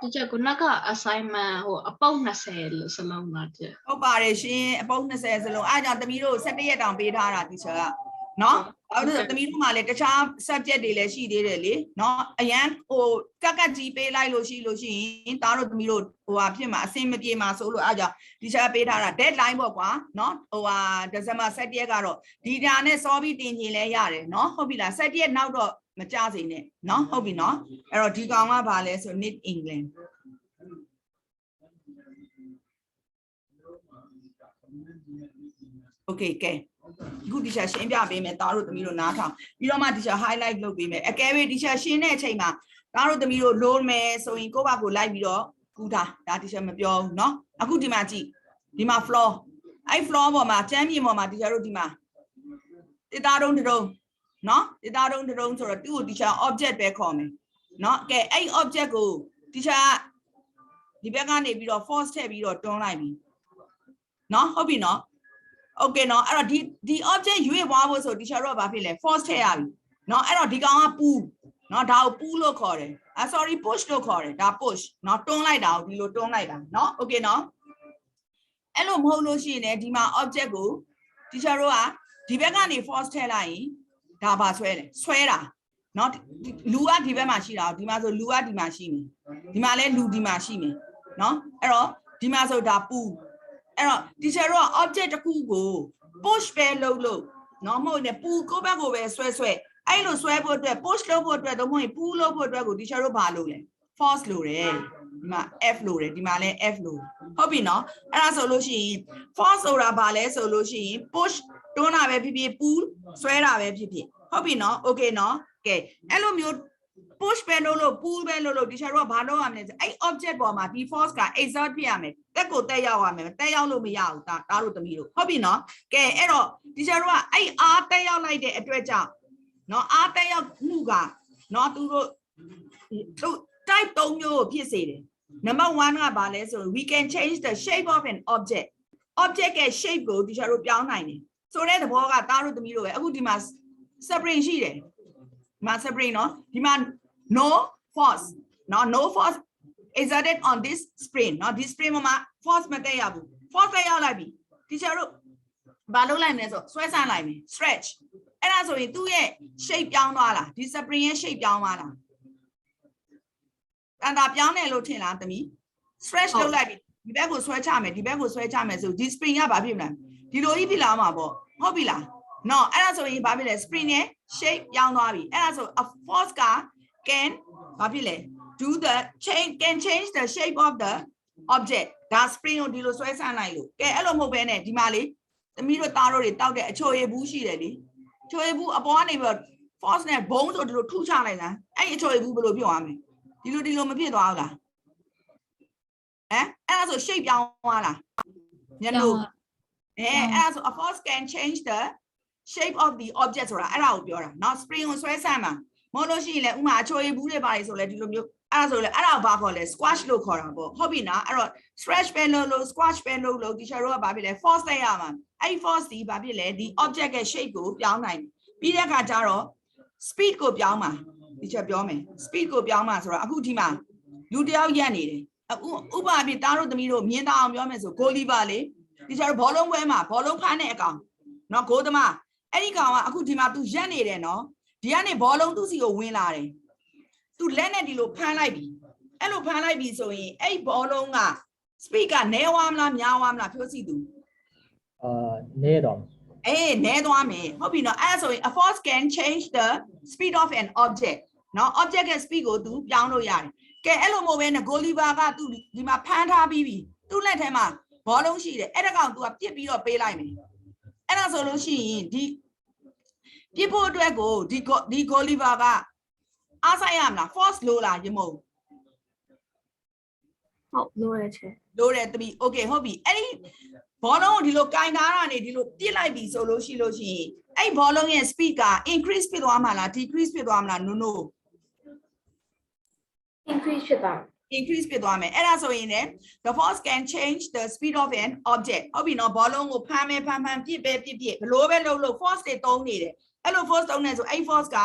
ဒီချက်ကိုနောက်က assignment ဟိုအပေါက်20လို့စလုံးလာတဲ့ ဟုတ်ပါတယ်ရှင်အပေါက်20စလုံးအားကြောင့်သမီးတို့17ရက်တောင်ပေးထားတာဒီချက်ကနော်အဲ့ဒါသမီးတို့မှလည်းတခြား subject တွေလည်းရှိသေးတယ်လေနော်အရန်ဟိုကတ်ကြီးပေးလိုက်လို့ရှိရင်သားတို့သမီးတို့ဟိုဟာဖြစ်မှာအစင်မပြေမှာဆိုလို့အားကြောင့်ဒီချက်ပေးထားတာ deadline ပေါ့ကွာနော်ဟိုဟာ December 17ရက်ကတော့ဒီတာနဲ့စောပြီးတင်ချင်လဲရတယ်နော်ဟုတ်ပြီလား17ရက်နောက်တော့မကြစိမ့်နဲ့နော်ဟုတ်ပြီနော်အဲ့တော့ဒီကောင်ကဘာလဲဆို Mid England okay ကဲအခုဒီချက်ရှင်းပြပေးမယ်သားတို့သမီးတို့နားထောင်ပြီးတော့မှဒီချက် highlight လုပ်ပေးမယ်အကယ်၍ဒီချက်ရှင်းတဲ့အချိန်မှာသားတို့သမီးတို့လိုမယ်ဆိုရင်ကိုယ့်ဘာကိုလိုက်ပြီးတော့ကူတာဒါဒီချက်မပြောဘူးเนาะအခုဒီမှာကြည့်ဒီမှာ floor အဲ့ floor ပေါ်မှာကျမ်းမြေပေါ်မှာဒီချက်တို့ဒီမှာတစ်သားတုံးတုံးเนาะတစ်သားတုံးတုံးဆိုတော့သူ့ကိုဒီချက် object ပဲခေါ်မယ်เนาะကဲအဲ့ object ကိုဒီချက်ဒီဘက်ကနေပြီးတော့ force ထည့်ပြီးတော့တွန်းလိုက်ပြီเนาะဟုတ်ပြီเนาะokay เนาะအဲ့တော့ဒီ object ရွေ့သွားဖို့ဆိုဒီချက်တော့ဘာဖြစ်လဲ force ထည့်ရပြီเนาะအဲ့တော့ဒီကောင်ကပူเนาะဒါကိုပူလို့ခေါ်တယ်sorry push လို့ခေါ်တယ်ဒါ push เนาะတွန်းလိုက်တာကိုဒီလိုတွန်းလိုက်တာเนาะ okay เนาะအဲ့လိုမဟုတ်လို့ရှိရင်ဒီမှာ object ကိုဒီချက်တော့ကဒီဘက်ကနေ force ထည့်လိုက်ရင်ဒါဘာဆွဲလဲဆွဲတာเนาะလူကဒီဘက်မှာရှိတာဒီမှာဆိုလူကဒီမှာရှိမယ်ဒီမှာလဲလူဒီမှာရှိမယ်เนาะအဲ့တော့ဒီမှာဆိုဒါပူအဲ့တော့ teacher တို့က object တစ်ခုကို push ပဲလုပ်လို့เนาะမဟုတ်နဲ့ပူကိုဘက်ကိုပဲဆွဲအဲ့လိုဆွဲဖို့အတွက် push လုပ်ဖို့အတွက်တော့မဟုတ်ရင်ပူလုပ်ဖို့အတွက်ကို teacher တို့ဘာလုပ်လဲ force လုပ်တယ်ဒီမှာ F လုပ်တယ်ဒီမှာလည်း F လုပ်ဟုတ်ပြီเนาะအဲ့ဒါဆိုလို့ရှိရင် force ဆိုတာဘာလဲဆိုလို့ရှိရင် push တွန်းတာပဲဖြစ်ဖြစ်ပူဆွဲတာပဲဖြစ်ဖြစ်ဟုတ်ပြီเนาะ okay เนาะကဲအဲ့လိုမျိုး push ပဲလုပ်လို့ pull ပဲလုပ်လို့ teacher တို့ကဘာလုပ်ရမလဲဆိုအဲ့ object ပေါ်မှာဒီ force က exert ဖြစ်ရမယ်တက်ကိုတက်ရောက်ရမယ်တက်ရောက်လို့မရဘူးတားတို့သမီးတို့ဟုတ်ပြီเนาะကဲအဲ့တော့ teacher တို့ကအဲ့အားတက်ရောက်လိုက်တဲ့အတွက်ကြောင့်เนาะအားတက်ရောက်မှုကเนาะသူတို့ type 3မျိုးကိုဖြစ်စေတယ် number 1ကဘာလဲဆို we can change the shape of an object ရဲ့ shape ကို teacher တို့ပြောင်းနိုင်တယ်ဆိုတဲ့သဘောကတားတို့သမီးတို့ပဲအခုဒီမှာ spring ရှိတယ် မှာ separate နော်ဒီမှာ no force နော် no force exerted on this spring နော်ဒီ spring မှာ force မတက်ရဘူး force တက်ရောက်လိုက်ပြီ teacher တို့ဘာလုပ်လိုက်မလဲဆိုဆွဲဆန့်လိုက်မယ် stretch အဲ့ဒါဆိုရင်သူ့ရဲ့ shape ပြောင်းသွားလားဒီ spring ရဲ့ shape ပြောင်းသွားလားတန်တာပြောင်းတယ်လို့ထင်လားသမီး stretch လုပ်လိုက်ပြီဒီဘက်ကိုဆွဲချမယ်ဒီဘက်ကိုဆွဲချမယ်ဆိုဒီ spring ကဘာဖြစ်မလဲဒီလိုကြီးဖြစ်လာမှာပေါ့ဟုတ်ပြီလားနော်အဲ့ဒါဆိုရင်ဘာဖြစ်လဲ spring ရဲ့ shape ပြောင်းသွားပြီအဲ့ဒါဆို a force က can ဘာဖြစ်လဲ do the change the shape of the object ဒါ spring ကိုဒီလိုဆွဲဆန့်လိုက်လို့ကဲအဲ့လိုမဟုတ်ဘဲနဲ့ဒီမှာလေသမီးတို့သားတို့တွေတောက်တဲ့အချိုရည်ဘူးရှိတယ်လေချိုရည်ဘူးအပေါ်ကနေပြီး force နဲ့ဘုံဆိုဒီလိုထုချလိုက်လားအဲ့ဒီအချိုရည်ဘူးဘယ်လိုဖြစ်သွားမလဲဒီလိုမဖြစ်သွားဘူးလားအဲ့ဒါဆို shape ပြောင်းသွားလားညလို့အဲ့ဒါဆို a force can change the shape of the object ဆိုတာအဲ့ဒါကိုပြောတာเนาะ spring ကိုဆွဲဆန့်မှာမဟုတ်လို့ရှိရင်လည်းဥမာအချိုရည်ဘူးတွေပါတယ်ဆိုလဲဒီလိုမျိုးအဲ့ဒါဆိုလဲအဲ့ဒါကိုဘာခေါ်လဲ squash လို့ခေါ်တာပေါ့ဟုတ်ပြီနော်အဲ့တော့ stretch ပဲလို့ squash ပဲလို့ teacher တို့ကဘာဖြစ်လဲ force တက်ရမှာအဲ့ဒီ force ဒီဘာဖြစ်လဲဒီ object ရဲ့ shape ကိုပြောင်းနိုင်ပြီးတဲ့အခါကျတော့ speed ကိုပြောင်းမှာ teacher ပြောမယ် speed ကိုပြောင်းမှာဆိုတော့အခုဒီမှာလူတယောက်ရက်နေတယ်ဥပမာပြတားတို့သမီးတို့မြင်တာအောင်ပြောမယ်ဆို goal lever လေ teacher တို့ဘောလုံးပွဲမှာဘောလုံးဖမ်းတဲ့အကောင်နော် goal သမားအဲ့ဒီကောင်ကအခုဒီမှာ तू ရက်နေတယ်နော်ဒီကနေဘောလုံးသူ့စီကိုဝင်လာတယ်သူလက်နဲ့ဒီလိုဖမ်းလိုက်ပြီအဲ့လိုဖမ်းလိုက်ပြီဆိုရင်အဲ့ဘောလုံးက speed ကနည်းဝမလားများဝမလားပြောစီသူနဲတော့နဲသွားမယ်ဟုတ်ပြီနော်အဲ့ဆိုရင် a force can change the speed of an object နော် object ရဲ့ speed ကိုသူပြောင်းလို့ရတယ်ကဲအဲ့လိုမဟုတ်ဘဲနဲ့ goal lever ကသူဒီမှာဖမ်းထားပြီးပြီသူ့လက်ထဲမှာဘောလုံးရှိတယ်အဲ့ဒါကောင် तू ကပြစ်ပြီးတော့ပေးလိုက်မယ်အဲ့ဒါဆိုလို့ရှိရင်ဒီပြစ်ဖို့အတွက်ကိုဒီ goal lever ကအားဆိုင်ရမလား force လို့လားရမဟုတ်လိုရချေလိုတယ်တပီ okay ဟုတ်ပြီအဲ့ဒီဘောလုံးကိုဒီလိုကင်ထားတာနေဒီလိုပြစ်လိုက်ပြီဆိုလို့ရှိရင်အဲ့ဘောလုံးရဲ့ speed က increase ဖြစ်သွားမှာလား decrease ဖြစ်သွားမှာလား no increase ဖြစ်သွားincrease ဖြစ်သွားမယ်အဲ့ဒါဆိုရင်လည်း the force can change the speed of an object ဟုတ်ပြီနော်ဘောလုံးကိုဖမ်းပြစ်ဘလို့ပဲလို့ force တွေတုံးနေတယ်အဲ့လို force တုံးနေဆိုအဲ့ force က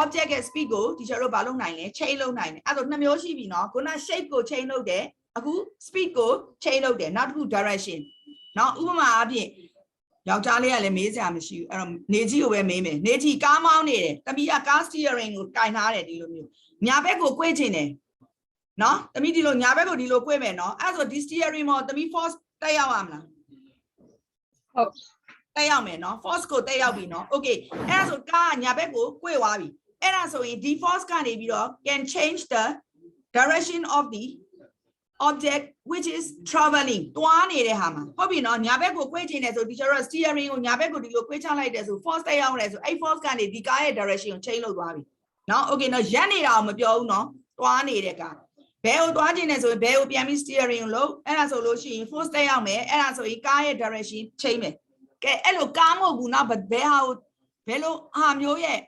object ရဲ့ speed ကို teacher တို့ဘာလုပ်နိုင်လဲ change လုပ်နိုင်တယ်အဲ့ဒါဆိုနှစ်မျိုးရှိပြီနော်ခုန shape ကို change လုပ်တယ်အခု speed ကို change လုပ်တယ်နောက်တစ်ခု direction နော်ဥပမာအဖြစ်ယောက်ျားလေးကလည်းမေးစရာမရှိဘူးအဲ့တော့နေကြီးကိုပဲမေးမယ်နေကြီးကားမောင်းနေတယ်တမီးက car steering ကိုကင်ထားတယ်ဒီလိုမျိုးညာဘက်ကို꿰ချင်တယ်နော်တမီးဒီလိုညာဘက်ကိုဒီလို꿰မယ်နော်အဲ့ဆိုဒီ steering မှာတမီး force တက်ရောက်ရမလားဟုတ်တက်ရောက်မယ်နော် force ကိုတက်ရောက်ပြီနော် okay အဲ့ဒါဆိုကားညာဘက်ကို꿰သွားပြီအဲ့ဒါဆိုရင်ဒီ force ကနေပြီးတော့ can change the direction of the object which is traveling တွားနေတဲ့ဟာမှာဟုတ်ပြီနော်ညာဘက်ကို꿰ချင်တယ်ဆို teacher က steering ကိုညာဘက်ကိုဒီလို꿰ချလိုက်တယ်ဆို force တက်ရောက်တယ်ဆိုအဲ့ force ကနေဒီကားရဲ့ direction ကို change လုပ်သွားပြီနော် okay နော်ရက်နေတာကိုမပြောဘူးနော်တွားနေတဲ့ကားဘယ်ကိုတွားချင်တယ်ဆိုရင်ဘယ်ကိုပြန်ပြီး steering ကိုလုပ်အဲ့ဒါဆိုလို့ရှိရင် force တက်ရောက်မယ်အဲ့ဒါဆိုရင်ကားရဲ့ direction change မယ်ကဲအဲ့လိုကားမဟုတ်ဘူးနော်ဘယ်ဟာကိုဘယ်လိုဟာမျိုးရဲ့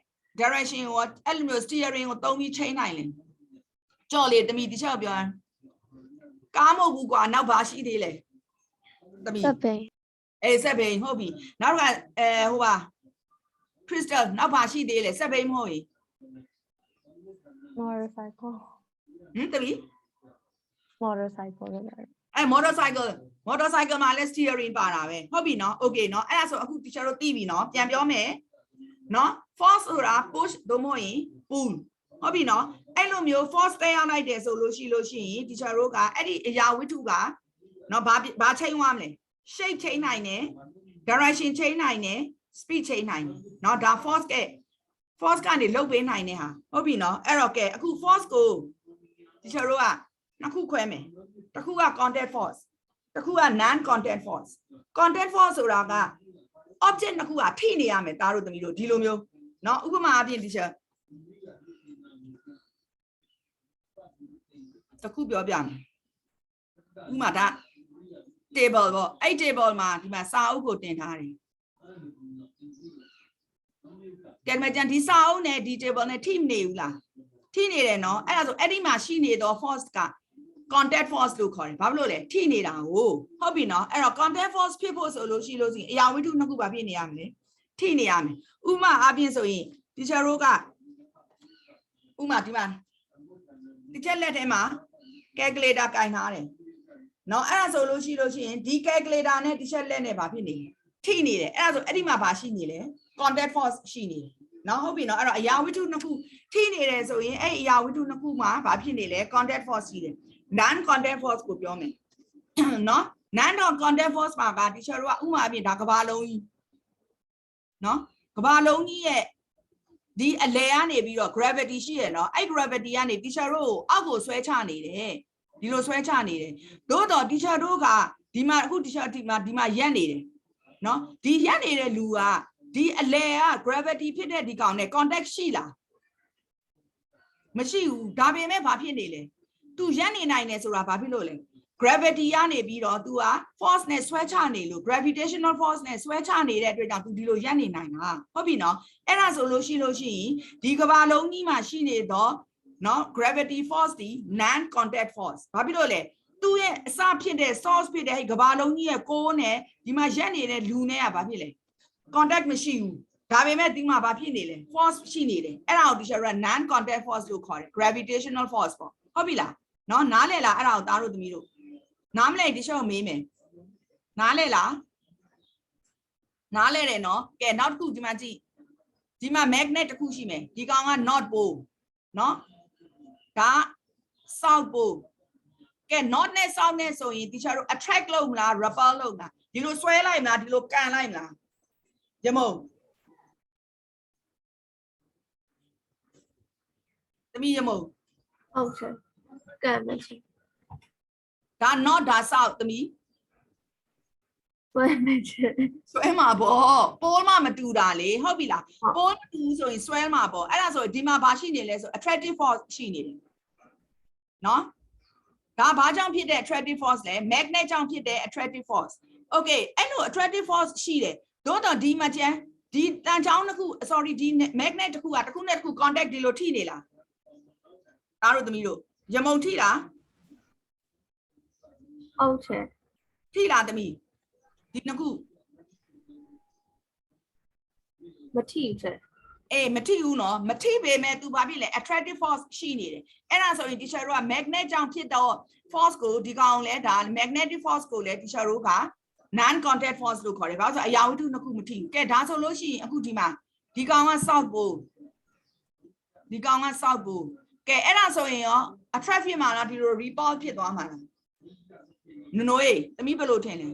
direction ကိုအဲ့လိုမျိုး steering ကိုသုံးပြီး change နိုင်လဲကြော်လေတမီဒီချက်ပြောကားမဟုတ်ဘူးကွာနောက်ဘာရှိသေးလဲတမီဆက်ပိန်ဆက်ပိန်ဟုတ်ပြီနောက်ကဟိုပါ crystal နောက်ဘာရှိသေးလဲဆက်ပိန်မဟုတ်ရင် motorcycle တမီ motorcycle motorcycle မှာလည်း steering ပါတာပဲဟုတ်ပြီနော် okay နော်အဲ့ဒါဆိုအခု teacher တို့သိပြီနော်ပြန်ပြောမယ်နော် force ဆိုတာ push တို့မဟုတ်ရင် pull ဟုတ်ပြီနော်အဲ့လိုမျိုး force တက်ရောက်လိုက်တယ်ဆိုလို့ရှိရင် teacher တို့ကအဲ့ဒီအရာဝတ္ထုကနော်ဘာချိန်သွားမလဲ shape ချိန်နိုင်တယ် direction ချိန်နိုင်တယ် speed ချိန်နိုင်တယ်နော်ဒါ force ကနေလုတ်ပေးနိုင်တဲ့ဟာဟုတ်ပြီနော်အဲ့တော့ကဲအခု force ကို teacher တို့ကနှစ်ခုခွဲမယ်တစ်ခုက contact force တစ်ခုက non contact force contact force ဆိုတာက object နှစ်ခုကထိနေရမယ်သားတို့သမီးတို့ဒီလိုမျိုးနော်ဥပမာအပြင် teacher တခုပြောပြမယ်ဥမာဒါ table ပေါ့အဲ့ table မှာဒီမှာစာအုပ်ကိုတင်ထားတယ်ကဲမကြံဒီစာအုပ်နဲ့ဒီ table နဲ့ထိမနေဘူးလားထိနေတယ်နော်အဲ့ဒါဆိုအဲ့ဒီမှာရှိနေတော့ force က contact force လို့ခေါ်တယ်ဘာဖြစ်လို့လဲထိနေတာကိုဟုတ်ပြီနော်အဲ့တော့ contact force ဖြစ်ဖို့ဆိုလို့ရှိရင်အရာဝတ္ထုနှစ်ခုပါဖြစ်နေရမယ်ထိနေရမယ်ဥပမာအပြင်ဆိုရင် teacher တို့က ဥမာဒီမှာဒီချက်လက်ထဲမှာ calculator ကင်ထားတယ်နော်အဲ့ဒါဆိုလို့ရှိရင်ဒီ calculator နဲ့ဒီချက်လက်နဲ့ဘာဖြစ်နေလဲထိနေတယ်အဲ့ဒါဆိုအဲ့ဒီမှာဘာရှိနေလဲ contact force ရှိနေတယ်နော်ဟုတ်ပြီနော်အဲ့တော့အရာဝတ္ထုနှစ်ခုထိနေတယ်ဆိုရင်အဲ့အရာဝတ္ထုနှစ်ခုမှာဘာဖြစ်နေလဲ contact force ရှိတယ် non contact force ကိုပြောမယ်နော် non contact force မှာကဒီချက်တို့ကဥမာအပြင်ဒါကဘာလုံးကြီးနော်ကဘာလုံးကြီးရဲ့ဒီအလဲကနေပြီးတော့ gravity ရှိရနော်အဲ့ gravity ကနေ teacher တို့အောက်ကိုဆွဲချနေတယ်ဒီလိုဆွဲချနေတယ်သို့တော့ teacher တို့ကဒီမှာအခု teacher ဒီမှာရက်နေတယ်နော်ဒီရက်နေတဲ့လူကဒီအလဲက gravity ဖြစ်တဲ့ဒီကောင်နဲ့ contact ရှိလားမရှိဘူးဒါပေမဲ့ဘာဖြစ်နေလဲသူရက်နေနိုင်တယ်ဆိုတာဘာဖြစ်လို့လဲ gravity ကနေပြီးတော့ तू က force နဲ့ဆွဲချနေလို့ gravitational force နဲ့ဆွဲချနေတဲ့အတွက်ကြောင့် तू ဒီလိုရက်နေနိုင်တာဟုတ်ပြီနော်အဲ့ဒါဆိုလို့ရှိရင်ဒီကဘာလုံးကြီးမှာရှိနေတော့နော် gravity force ဒီ non contact force ဘာဖြစ်လို့လဲသူ့ရဲ့အစဖြစ်တဲ့ source ဖြစ်တဲ့ကဘာလုံးကြီးရဲ့ကိုးနဲ့ဒီမှာရက်နေတဲ့လူနဲ့ကဘာဖြစ်လဲ contact မရှိဘူးဒါပေမဲ့ဒီမှာဘာဖြစ်နေလဲ force ရှိနေတယ်အဲ့ဒါကို teacher က non contact force လို့ခေါ်တယ် gravitational force ပေါ့ဟုတ်ပြီလားနော်နားလည်လားအဲ့ဒါကိုသားတို့သမီးတို့နားမလဲဒီရှော့မေးမယ်နားလဲလားနားလဲတယ်နော်ကဲနောက်တစ်ခုဒီမှာကြည့်ဒီမှာ magnet တစ်ခုရှိမယ်ဒီကောင်က north pole နော်ဒါ south pole ကဲ north နဲ့ south နဲ့ဆိုရင် teacher တို့ attract လုပ်မလား repel လုပ်မလားဒီလိုဆွဲလိုက်မလားဒီလိုကန်လိုက်မလားရမုံသမီးရမုံဟုတ်တယ်ကဲမရှိဒါ not ဒါ south သမီးဆွဲမရှိဆွဲမှာပေါ့ပိုးမှမတူတာလေဟုတ်ပြီလားပိုးမတူဆိုရင်ဆွဲမှာပေါ့အဲ့ဒါဆိုဒီမှာဘာရှိနေလဲဆို attractive force ရှိနေတယ်နော်ဒါဘာကြောင့်ဖြစ်တဲ့ attractive force လဲ magnet ကြောင့်ဖြစ်တဲ့ attractive force okay အဲ့လို attractive force ရှိတယ်သို့တော့ဒီမှာကျန်ဒီတန်ချောင်းတစ်ခု sorry ဒီ magnet တစ်ခုကတစ်ခုနဲ့တစ်ခု contact ဒီလိုထိနေလားသားတို့သမီးတို့ရမုံထိလားဟုတ်တယ်ထိလားသမီးဒီနှစ်ခုမထိဘူးအေးမထိဘူးနော်မထိပေမဲ့ तू ဘာဖြစ်လဲ attractive force ရှိနေတယ်အဲ့ဒါဆိုရင် teacher တို့က magnet ကြောင့်ဖြစ်တော့ force ကိုဒီကောင်လဲဒါ magnetic force ကိုလဲ teacher တို့က non contact force လို့ခေါ်တယ်ဘာလို့ဆိုအရာဝတ္ထုနှစ်ခုမထိဘူးကဲဒါဆိုလို့ရှိရင်အခုဒီမှာဒီကောင်က south pole ဒီကောင်က south pole ကဲအဲ့ဒါဆိုရင်ရော attract ဖြစ်မှာလားဒီလို repel ဖြစ်သွားမှာလားနိုးရေးသမီးဘယ်လိုထင်လဲ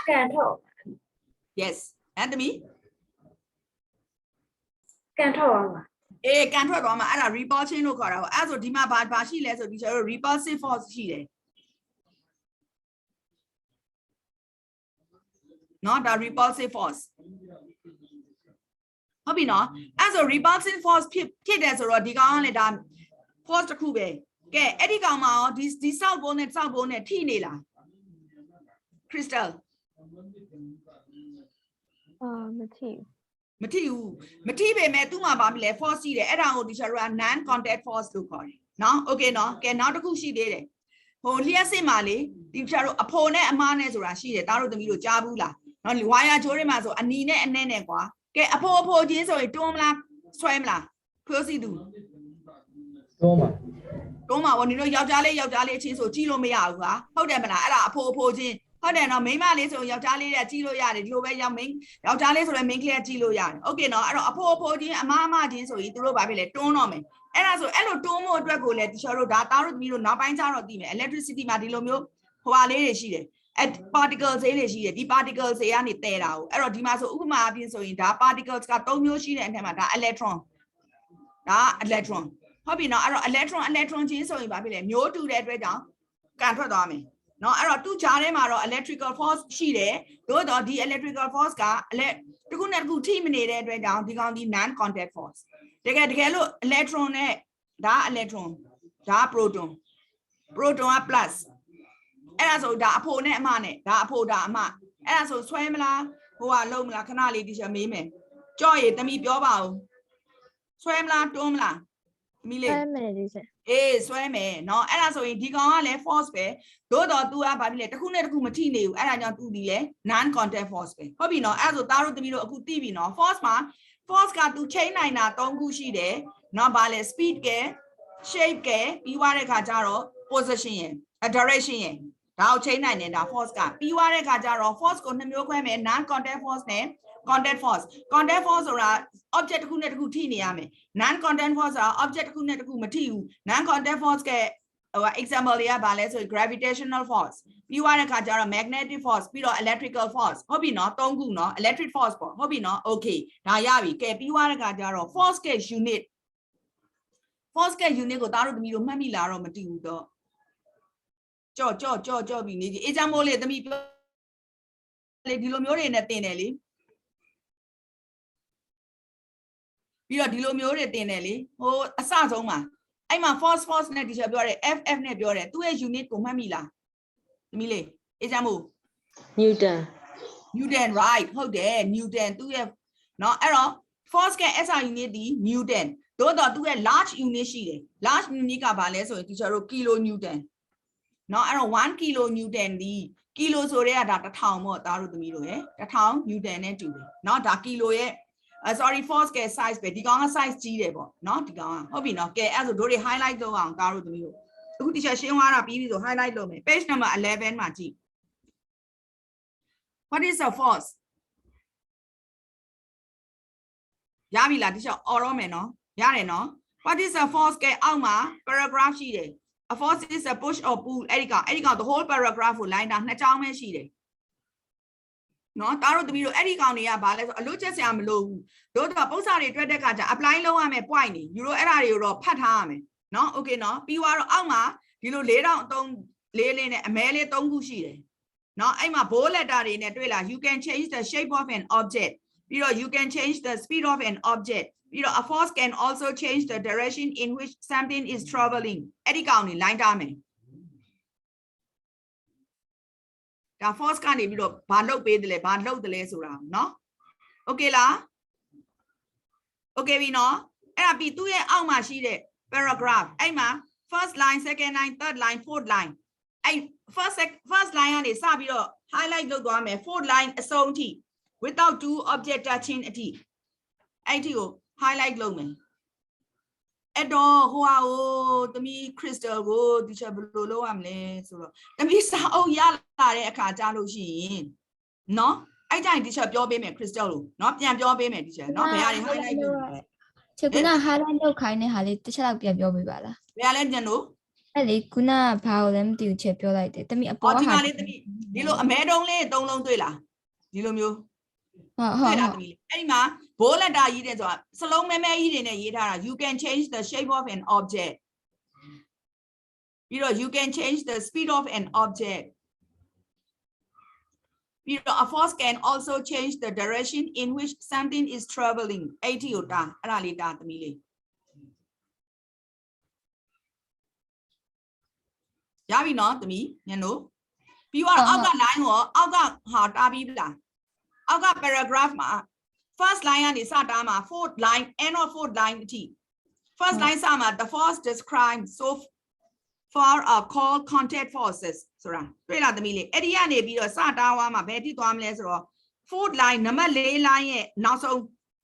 ကန်ထုတ် yes အဲ့သမီးကန်ထုတ်အောင်ပါအေးကန်ထွက်သွားမှာအဲ့ဒါ repulsion လို့ခေါ်တာပေါ့အဲ့ဆိုဒီမှာဘာရှိလဲဆိုဒီကျတော့ repulsive force ရှိတယ်နော်ဒါ repulsive force ဟုတ်ပြီနော်အဲ့ဆို repulsive force ဖြစ်တယ်ဆိုတော့ဒီကောင်ကလည်းဒါ force တစ်ခုပဲကဲအဲ့ဒီကောင်မှာရောဒီ south pole နဲ့ south pole နဲ့ထိနေလား crystal မထိဘူးမထိပေမဲ့သူ့မှာဗာမလဲ force ရှိတယ်အဲ့ဒါကို teacher က non contact force လို့ခေါ်တယ်နော် okay နော်ကဲနောက်တစ်ခုရှိသေးတယ်ဟိုလျှက်စစ်မှာလေ teacher တို့အဖိုနဲ့အမားနဲ့ဆိုတာရှိတယ်တားတို့သမီးတို့ကြားဘူးလားနော်ဝါယာချိုးတွေမှာဆိုအနီနဲ့အနဲ့နဲ့ကွာကဲအဖိုချင်းဆိုရင်တွန်းမလားဆွဲမလားဖိုးစီသူတွန်းမှာဘောနီတို့ယောက်ျားလေးအချင်းဆိုကြည့်လို့မရဘူးကွာဟုတ်တယ်မလားအဲ့ဒါအဖိုချင်းဟုတ်တယ်နော်မိန်းမလေးဆိုယောက်ျားလေးတဲ့ကြည့်လို့ရတယ်ဒီလိုပဲယောက်ျားလေးဆိုလည်း main clear ကြည့်လို့ရတယ်โอเคနော်အဲ့တော့အဖိုချင်းအမချင်းဆိုရင်သူတို့ဘာဖြစ်လဲတွန်းတော့မယ်အဲ့ဒါဆိုအဲ့လိုတွန်းဖို့အတွက်ကိုလည်း teacher တို့ဒါတားတို့သမီးတို့နောက်ပိုင်းကျတော့သိမယ် electricity မှာဒီလိုမျိုးဟိုဟာလေးတွေရှိတယ်အဲ့ particles တွေရှိတယ်ဒီ particles တွေကနေတည်တာကိုအဲ့တော့ဒီမှာဆိုဥပမာအပြင်ဆိုရင်ဒါ particles က3မျိုးရှိတဲ့အထက်မှာဒါ electron ဟုတ်ပြီနော်အဲ့တော့ electron ချင်းဆိုရင်ဘာဖြစ်လဲမျိုးတူတဲ့အတွက်ကြောင့်ကန်ထွက်သွားမယ်နော်အဲ့တော့သူ့ကြားထဲမှာတော့ electrical force ရှိတယ်သို့တော့ဒီ electrical force ကတစ်ခုနဲ့တစ်ခုထိမနေတဲ့အတွက်ကြောင့်ဒီကောင်ဒီ non contact force တကယ်လို့ electron နဲ့ဒါ electron ဒါ protonက plus အဲ့ဒါဆိုဒါအဖိုနဲ့အမနဲ့ဒါအဖိုဒါအမအဲ့ဒါဆိုဆွဲမလားဟိုကလုံးမလားခဏလေး teacher မေးမယ်ကြော့ရည်တမီပြောပါဦးဆွဲမလားတွန်းမလား သမီးလေး 5 minutes ဆက် အေးဆွဲမယ်နော်အဲ့ဒါဆိုရင်ဒီကောင်ကလည်း false ပဲသို့တော့ तू ကဘာဖြစ်လဲတစ်ခုနဲ့တစ်ခုမထိနေဘူးအဲ့ဒါကြောင့် तू ဒီလဲ non contact false ပဲဟုတ်ပြီနော်အဲ့ဒါဆိုသားတို့သမီးတို့အခုသိပြီနော် false မှာ false က तू ချိန်နိုင်တာ3ခုရှိတယ်နော်ဘာလဲ speed က shape ကပြီးွားတဲ့ခါကျတော့ position ရယ် direction ရယ်ဒါကိုချိန်နိုင်တယ်ဒါ false ကပြီးွားတဲ့ခါကျတော့ false ကို2မျိုးခွဲမယ် non contact false နဲ့ contact false contact false ဆိုတာ object တစ်ခုနဲ့တစ်ခုထိနေရမယ် non contact false ဆိုတာ object တစ်ခုနဲ့တစ်ခုမထိဘူး non contact force ကexample တွေကဘာလဲဆိုရင် gravitational force ပြီးွားတဲ့ခါကျတော့ magnetic force ပြီးတော့ electrical force ဟုတ်ပြီနော်3ခုနော် electric force ပေါ့ဟုတ်ပြီနော် okay ဒါရပြီကဲပြီးွားတဲ့ခါကျတော့ force က unit force က unit ကိုသားတို့သမီးတို့မှတ်မိလားတော့မသိဘူးတော့ကြော့ပြီးနေကြ example လေးသမီးပြောလေဒီလိုမျိုးတွေနဲ့တင်တယ်လေပြီးတော့ဒီလိုမျိုးတွေတင်တယ်လေဟိုအစဆုံးမှာအဲ့မှာ force နဲ့ teacher ပြောတယ် ff နဲ့ပြောတယ်သူ့ရဲ့ unit ကိုမှတ်မိလားသမီးလေး example Newton right ဟုတ်တယ် Newton သူ့ရဲ့เนาะအဲ့တော့ force က SI unit ဒီ Newton သို့တော့သူ့ရဲ့ large unit ရှိတယ် large unit ကဘာလဲဆိုရင် teacher တို့ kilo Newton เนาะအဲ့တော့1 kilo Newton ဒီ kilo ဆိုတဲ့ကဒါ1000ပေါ့သားတို့သမီးတို့ရယ်1000 Newton နဲ့တူတယ်เนาะဒါ kilo ရဲ့sorry force က size ပဲဒီကောင်က size ကြီးတယ်ပေါ့เนาะဒီကောင်ကဟုတ်ပြီเนาะကဲအဲ့ဆိုတို့တွေ highlight လုပ်အောင်သားတို့သမီးတို့အခု teacher ရှင်းသွားတာပြီးပြီဆို highlight လုပ်မယ် page number 11မှာကြည့် what is a force ရပြီလား teacher အော်တော့မယ်เนาะရတယ်เนาะ what is a force ကအောက်မှာ paragraph ရှိတယ် a force is a push or pull အဲ့ဒီကောင် the whole paragraph ကို line တာ2ကြောင်းပဲရှိတယ်နော်တားတို့တပီးတို့အဲ့ဒီကောင်တွေကဘာလဲဆိုအလို့ချက်စရာမလိုဘူးတို့တော့ပုံစံတွေတွက်တဲ့အခါကျ apply လုပ်ရမယ် point နေယူရိုအဲ့ဒါတွေကိုတော့ဖတ်ထားရမယ်နော် okay နော်ပြီးသွားတော့အောက်မှာဒီလို4000လေးနဲ့အမဲလေး3ခုရှိတယ်နော်အဲ့မှာ bold letter တွေနဲ့တွေ့လား you can change the shape of an object ပြီးတော့ you can change the speed of an object ပြီးတော့ a force can also change the direction in which something is traveling အဲ့ဒီကောင်တွေ line ထားမယ်ဒါ force ကနေပြီးတော့ဘာလုပ်ပေးတယ်လဲဘာလုပ်တယ်လဲဆိုတာเนาะ okay လား okay ပြီเนาะအဲ့ဒါပြီးသူ့ရဲ့အောက်မှာရှိတဲ့ paragraph အဲ့မှာ first line second line third line fourth line အဲ့ first line ကနေစပြီးတော့ highlight လုပ်သွားမယ် fourth line အဆုံးအထိ without two object touching အထိအဲ့ဒီကို highlight လုပ်မယ်အဲ့တော့ဟိုဟာကိုသမီး crystal ကို teacher ဘယ်လိုလုပ်ရမလဲဆိုတော့သမီးစာအုပ်ရလာတဲ့အခါကြားလို့ရှိရင်เนาะအဲ့တိုင်း teacher ပြောပေးမယ် crystal လို့เนาะပြန်ပြောပေးမယ် teacher เนาะဘယ်ဟာတွေ highlight လုပ်လဲချက်ခုန highlight လုပ်ခိုင်းတဲ့ဟာလေးတစ်ချက်လောက်ပြန်ပြောပေးပါလားဘယ်ဟာလဲညံ့လို့အဲ့လေခုနဘာလို့လဲမသိဘူးချက်ပြောလိုက်တယ်တမီအပေါ်ဒီမှာလေးသမီးဒီလိုအမဲတုံးလေး3လုံးတွေ့လားဒီလိုမျိုးဟုတ်အဲ့ဒီမှာ bold letter ရေးတယ်ဆိုတာစလုံးမဲမဲကြီးတွေနဲ့ရေးထားတာ you can change the shape of an object ပြီးတော့ you can change the speed of an object ပြီးတော့ a force can also change the direction in which something is traveling အဲ့ဒီကိုတာအဲ့ဒါလေးတာသမီးလေးရပြီနော်သမီးညတို့ပြီးတော့အောက်က line ကိုအောက်ကဟာတာပြီးပြီလားအောက်က paragraph မှာ first line ကနေစတာမှာ fourth line end of fourth line အထိ first line စမှာ the force described so far are called contact forces ဆိုတာတွေ့လားသမီးလေးအဲ့ဒီကနေပြီးတော့စတာဝါမှာဘယ်ထိသွားမလဲဆိုတော့ fourth line နံပါတ်4 line ရဲ့နောက်ဆုံး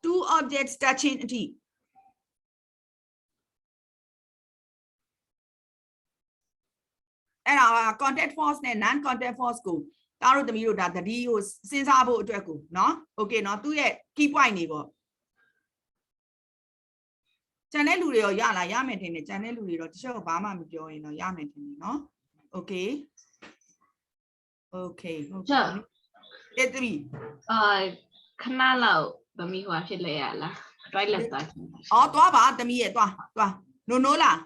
two objects touching အထိအဲ့ဒါ contact force နဲ့ non contact force ကိုတားတို့သမီးတို့ဒါတတိကိုစဉ်းစားဖို့အတွက်ကိုเนาะ okay เนาะသူ့ရဲ့ key point တွေပေါ့ကျန်တဲ့လူတွေရောရလားရမယ်ထင်တယ်ကျန်တဲ့လူတွေတော့တချို့ဘာမှမပြောရင်တော့ရမယ်ထင်တယ်เนาะ okay okay ဟုတ်ကဲ့တဲ့သမီးခဏလောက်သမီးဟိုဖြစ်လဲရလား toilet သွားချင်တာအော်သွားပါသမီးရဲ့သွားနိုးလား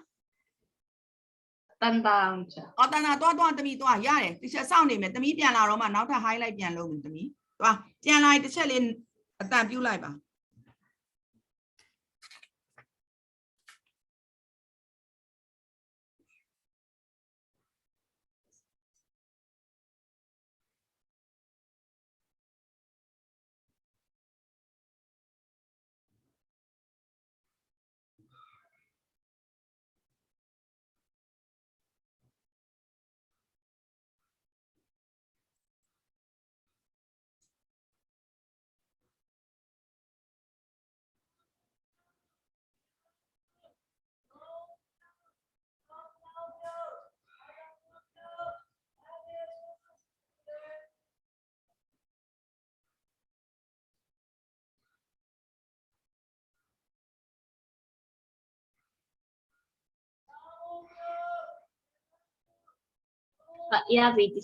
တန်တောင်ချအော်တန်တာသွားသမီးသွားရတယ်တစ်ချက်စောင့်နေမယ်သမီးပြန်လာတော့မှနောက်ထပ် highlight ပြန်လုပ်မယ်သမီးသွားပြန်လာရင်တစ်ချက်လေးအတန်ပြုတ်လိုက်ပါ Yeah, baby.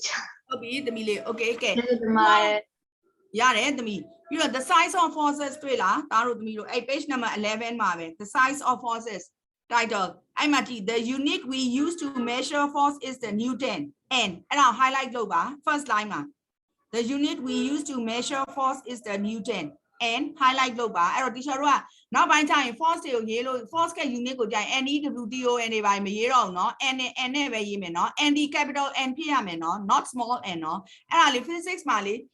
Okay, the mili. Okay, okay. My Yeah, the me. You know the size of forces trailer. Taro the milo. Page number 11, Marvin. The size of forces. Title. I'm at the unit we use to measure force is the Newton. And I'll highlight global. First line, ma. The unit we use to measure force is the Newton. And highlight global. Arrow teacher. Now by time force yellow force unit go down NEWTO and by me no and never no and the capital N PM no not small n no. And I physics mali.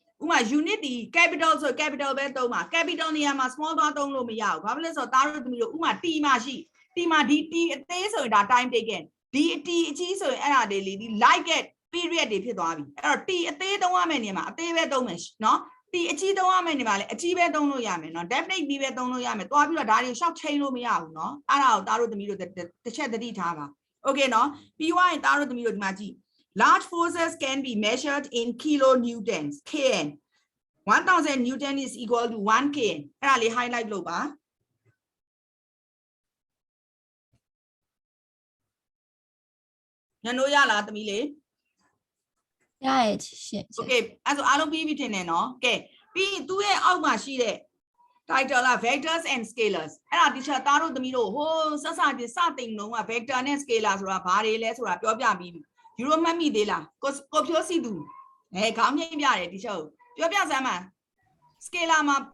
Unity capital so capital betoma capital niama small dot on lo meow. Publish or Taro to me T mashi. T ma D so that time taken. D so and daily like it period if you don't have T a day don't want many ma they don't miss no. The achieve don't want many valley, achieve don't know yamen, no, definitely don't know yamen. To have daddy shop chain me out, no, and Taro the middle the chat the detail. Okay, no, PY and Taro the middle magic. Large forces can be measured in kilonewtons, KN. 1000 Newton is equal to 1 KN. Early highlight global. No, yala the mile. Yeah, shit. Okay, as I don't be written, no, okay. Be two out my sheet. Title are vectors and scalars. And I teacher Taro the middle, oh, society something no vector and scalars or a party less or a pure baby. You don't mind me, Dela, because copiosi do. Hey, come here, teacher. Pure Sama. Scalar ma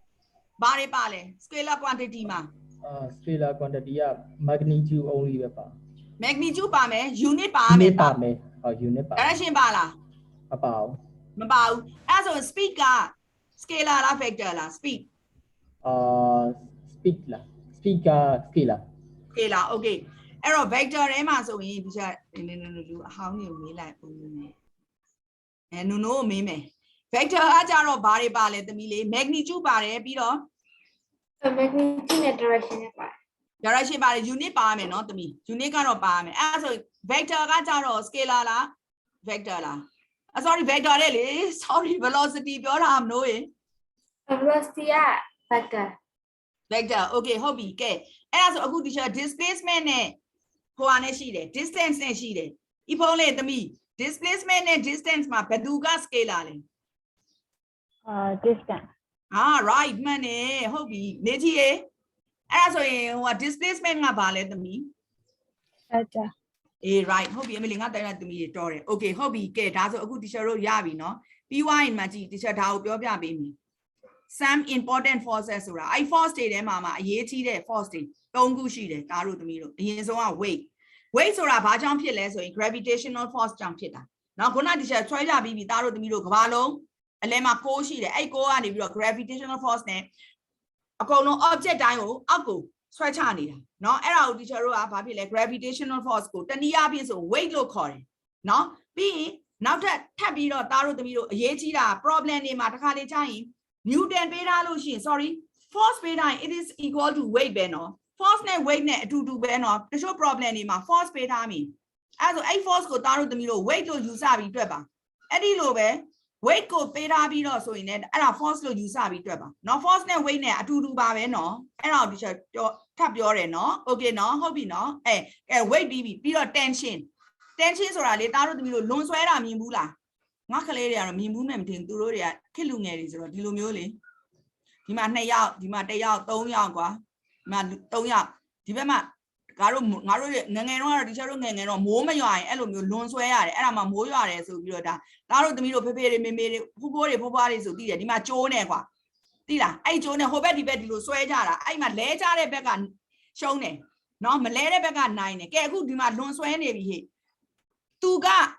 bari pale, scalar quantity ma. Scalar quantity magnitude only Magnitude pa me, unit pa me. Unit pa. Direction bala. About. As a speaker, scalar la vector la speed. Scalar. Scalar, okay. Arrow vector ema so in teacher how you like and no me. Vector ajaro bari pale the mile magnitude pare piro. magnitude and direction pa. Direction pare unit pa me no to me. Unit ka no pa me. As a vector ajaro scalar la vector la. Sorry, vector le. Sorry, velocity pure ham no eh. Velocity vector. Vector, okay, hobby, okay. And as a good teacher, displacement ne, hoane she distance ne she de. If only the me, displacement and distance ma peduga scalar. Distance. Right, man, hobby, neti eh. And as what displacement ma vale the me. Right, hobby, I'm not that to me, Tori. Okay, hobby, get as a good teacher, yavi, no. PY in magic, teacher, how your baby. Some important forces, I forced it, mama, yeti de forced it. Don't go she de, Taru to me. Here's one weight. Weights or a jump less or gravitational force jump hitter. Now, Kona teacher, try to be Taru to me, Cavallo, a lemma co she, I go and if you're gravitational force name. A no object, I'll go. Stretch on no error teacher like gravitational force go. Then the obvious weight low correct. No, be now that tabby or Taro the middle, yeti problem in Matakali time. Newton beta lotion, sorry, force beta, it is equal to weight beno. Force net weight net to beno, the show problem in my force beta mean. As a force go down the middle, weight to use Sabi Trevor. Eddie Lobe, weight go beta be also in it, and a force to use Sabi Trevor. No force net weight net to do no, and I'll teacher tap your no, okay, no, hobby no, weight be tension. Tensions or a little the middle, loan swear I mean bula. Macalaria, me movement in Turoria, Kilungaris or Dilumuli. You might nay out, you might day out, Toyagua, man, Toya, Tibema, Garu, Nangero, Richard, and Moma, Elum, loans where I am a moya, so you that. Taro the middle prepared me, who bought a body so dear, Dima Joneva. Dila, I join a Hobeti Betty Suejara, I'm a later Began, Shone, no, Malere Began 9, get who do not loan swear navy. Tuga.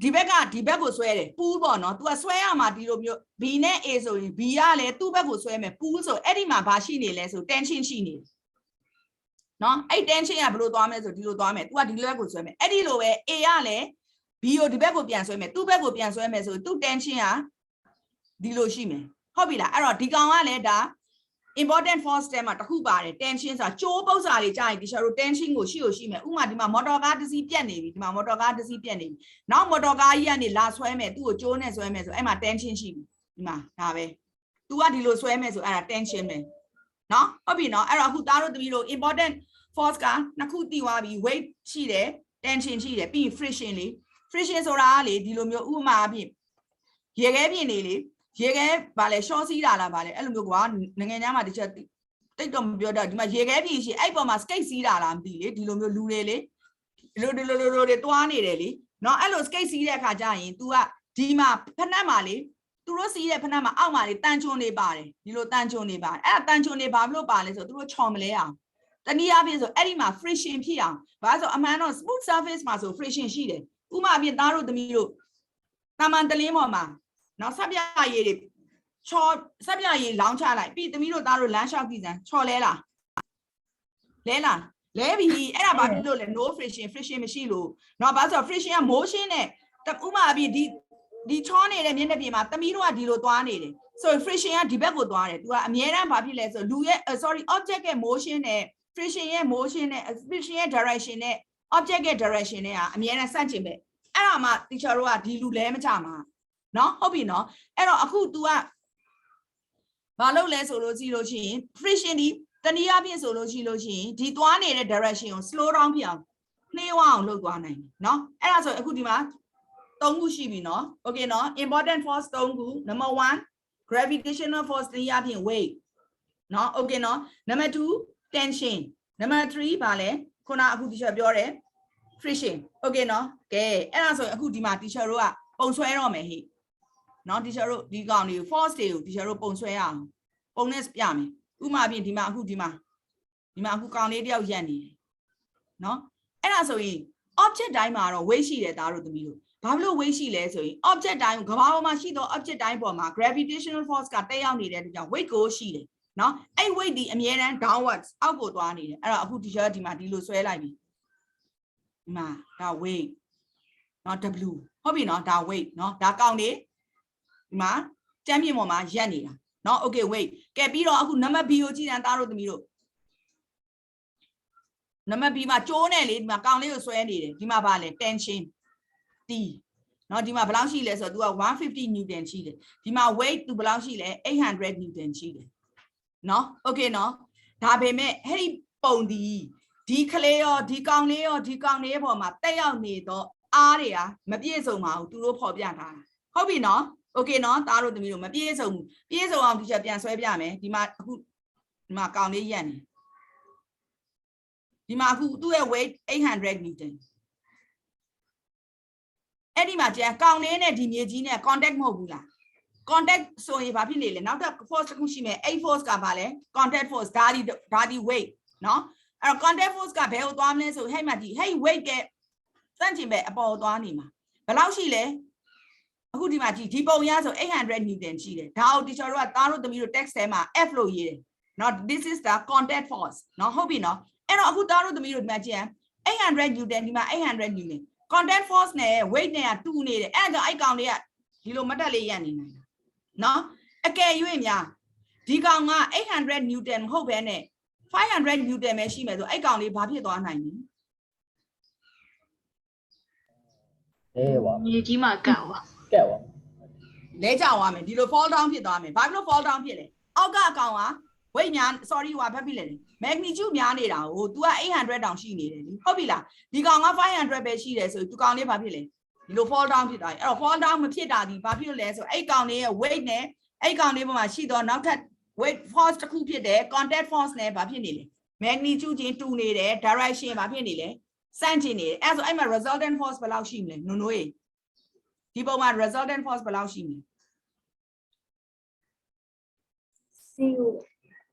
Dibego swear, pool bono, to a swear matiro, Bine is or Biale, Tubago swim, pool so Edima Bashini less or tension she needs. No, I tension a blue domes or dilodomet, what the level swim, Eddie Lowe, Eale, Bio Dibego pian swim, Tubago pian swim, so two tension diloshime. Hobila, Arrow, Digawa leda. Important force stem at who bar tensions are chobos are a giant, tension or she Umadima Motoga to see piano, my Motoga to see piano. Now Motoga yani last swim to a Jonas swimmers, Emma tension she ma have two adilo swimmers or attention men. No, hobby no, Ara who down the middle important force car, Nakuti wabi, weight she there, tension she there, being freshly. friction ဆိုတာလေဒီလိုမျိုးဥပမာအဖြစ်ရေခဲပြင်နေလေရေခဲဗာလဲ short စီးတာလားဗာလဲအဲ့လိုမျိုးကွာနိုင်ငံသားမှာတစ်ချက်တိတ်တော့မပြောတော့ဒီမှာရေခဲပြင်ရှိအဲ့ပေါ်မှာ skate စီးတာလားမသိလေဒီလိုမျိုးလူတွေလေဒီလိုတွေတွားနေတယ်လေနော်အဲ့လို skate စီးတဲ့အခါကျရင် तू ကဒီမှာဖက်နှက်မှာလေသူတို့စီးတဲ့ဖက်နှက်မှာအောက်မှာလေတန်ချွန်နေပါတယ်ဒီလိုတန်ချွန်နေပါတယ်အဲ့ဒါတန်ချွန်နေဘာလို့ပါလဲဆိုတော့သူတို့ချော်မလဲအောင်တနည်းအားဖြင့်ဆိုအဲ့ဒီမှာ friction ဖြစ်အောင်ဘာလို့ဆိုအမှန်တော့ smooth surface မှာဆို friction ရှိတယ်ဥပမာအပြင်သားတို့သမီးတို့တာမန်တလင်းပေါ်မှာနော်ဆက်ပြရည်တွေချော်ဆက်ပြရည်လောင်းချလိုက်ပြီးသမီးတို့သားတို့လမ်းလျှောက်ကြည့်စမ်းချော်လဲလားလဲပြီအဲ့ဒါဘာဖြစ်လို့လဲ no friction မရှိလို့နော်ဘာလို့ဆို friction က motion နဲ့ဥပမာအပြင်ဒီချောနေတဲ့မျက်နှာပြင်မှာသမီးတို့ကဒီလိုသွားနေတယ်ဆိုရင် friction ကဒီဘက်ကိုသွားတယ်သူကအမြဲတမ်းဘာဖြစ်လဲဆိုလူရဲ့ object ရဲ့ motion နဲ့ friction ရဲ့ motion နဲ့ friction ရဲ့ direction နဲ့ object ရဲ့ direction နဲ့ကအမြဲတမ်းဆန့်ကျင်ပဲအဲ့ဒါမှ teacher တို့ကဒီလူလဲမချမှာနော်ဟုတ်ပြီနော်အဲ့တော့အခု तू ကဘာလုပ်လဲဆိုလို့ရှိရင် friction ဒီတနည်းအားဖြင့်ဆိုလို့ရှိရင်ဒီသွားနေတဲ့ direction ကို slow down ဖြစ်အောင်နှေးဝအောင်လုပ်သွားနိုင်တယ်နော်အဲ့ဒါဆိုအခုဒီမှာ3ခုရှိပြီနော် okay နော် important force 3ခု number 1 gravitational force တနည်းအားဖြင့် weight နော် okay နော် number 2 tension number 3ဘာလဲခုနအခု teacher ပြောတယ် friction okay နော်ကဲအဲ့ဒါဆိုရင်အခုဒီမှာ teacher တို့ကပုံဆွဲတော့မယ်ဟိနော် teacher တို့ဒီကောင်တွေကို force တွေကို teacher တို့ပုံဆွဲရအောင်ပုံနဲ့ပြမယ်ဥပမာအပြင်ဒီမှာအခုကောင်လေးတယောက်ရက်နေတယ်နော်အဲ့ဒါဆိုရင် object တိုင်းမှာတော့ weight ရှိတယ်သားတို့သမီးတို့ဘာလို့ weight ရှိလဲဆိုရင် object တိုင်းကမ္ဘာပေါ်မှာရှိသော object တိုင်းပေါ်မှာ gravitational force ကတက်ရောက်နေတဲ့အတွက်ကြောင့် weight ကိုရှိတယ်နော်အဲ့ weight ဒီအမြဲတမ်း downwards အောက်ကိုသွားနေတယ်အဲ့တော့အခု teacher ဒီမှာဒီလိုဆွဲလိုက်ပြီဒီမှာဒါ weight နော် w ဟုတ်ပြီနော်ဒါ weight နော်ဒါကောင်နေဒီမှာကြမ်းပြင်ပေါ်မှာရက်နေတာနော် okay weight ကဲပြီးတော့အခု number b ကိုကြည့်တယ်သားတို့သမီးတို့ number b မှာကျိုးနေလေဒီမှာကောင်လေးကိုဆွဲနေတယ်ဒီမှာဗာလဲ tension t နော်ဒီမှာဘယ်လောက်ရှိလဲဆိုတော့ तू က150 newton ရှိတယ်ဒီမှာ weight သူဘယ်လောက်ရှိလဲ800 newton ရှိတယ်နော် okay နော်ဒါပေမဲ့အဲ့ဒီပုံဒီကလေးရောဒီကောင်လေးရောဒီကောင်လေးပေါ်မှာတက်ရောက်နေတော့အားတွေကမပြည့်စုံပါဘူးသူတို့ဖော်ပြထားတာဟုတ်ပြီနော် okay နော်သားတို့သမီးတို့မပြည့်စုံဘူးပြည့်စုံအောင်ဒီချက်ပြန်ဆွဲပြမယ်ဒီမှာအခုဒီမှာကောင်လေးရက်နေဒီမှာအခုသူ့ရဲ့ weight 800 newton အဲ့ဒီမှာကျန်ကောင်လေးနဲ့ဒီမြေကြီးနဲ့ contact မဟုတ်ဘူးလား contact ဆိုရင်ဘာဖြစ်နေလဲနောက်ထပ် force တစ်ခုရှိမယ်အဲ့ force ကဘာလဲ contact force ဒါဒီ weight နော်အဲ့တော့ contact force ကဘယ်ကိုသွားမလဲဆိုဟဲ့မှာဒီဟဲ့ weight ကစန့်ကျင်ပဲအပေါ်သွားနေမှာဘယ်လောက်ရှိလဲအခုဒီမှာဒီပုံရဆို800 newton ရှိတယ်ဒါအောင် teacher တို့ကသားတို့သမီးတို့ text ထဲမှာ F လို့ရေးတယ်နော် this is the contact force နော်ဟုတ်ပြီနော်အဲ့တော့အခုသားတို့သမီးတို့ဒီမှာကြည့်800 newton ဒီမှာ800 newton contact force နဲ့ weight နဲ့ကတူနေတယ်အဲ့ဒါကြောင့်အဲ့ကောင်လေးကဒီလိုမတက်လေးရက်နေနိုင်တာနော်အကယ်၍များဒီကောင်က800 newton မဟုတ်ဘဲနဲ့500 newton ပဲရှိမယ်ဆိုအဲ့ကောင်လေးဘာဖြစ်သွားနိုင်လဲပါမြေကြီးမှာကောက်ပါ ကဲပါလဲကြသွားမယ်ဒီလို fall down ဖြစ်သွားမယ်ဘာဖြစ်လို့ fall down ဖြစ်လဲအောက်ကအကောင်က weight များ sorry ဟိုဘာဖြစ်လဲ magnitude များနေတာဟို तू က800တောင်ရှိနေတယ်လीဟုတ်ပြီလားဒီကောင်က500ပဲရှိတယ်ဆိုသူကောင်လေးဘာဖြစ်လဲဒီလို fall down ဖြစ်သွားပြီအဲ့တော့ fall down မဖြစ်တာဒီဘာဖြစ်လို့လဲဆိုအဲ့ကောင်လေးရဲ့ weight နဲ့အဲ့ကောင်လေးပေါ်မှာရှိတော့နောက်ထပ် weight force တစ်ခုဖြစ်တယ် contact force နဲ့ဘာဖြစ်နေလဲ magnitude ချင်းတူနေတယ် direction ဘာဖြစ်နေလဲစန့်ကျင်နေတယ်အဲ့ဆိုအဲ့မှာ resultant force ဘယ်လောက်ရှိမလဲနုံနွေးဒီပုံမှာ resultant force ဘယ်လောက်ရှိမလဲ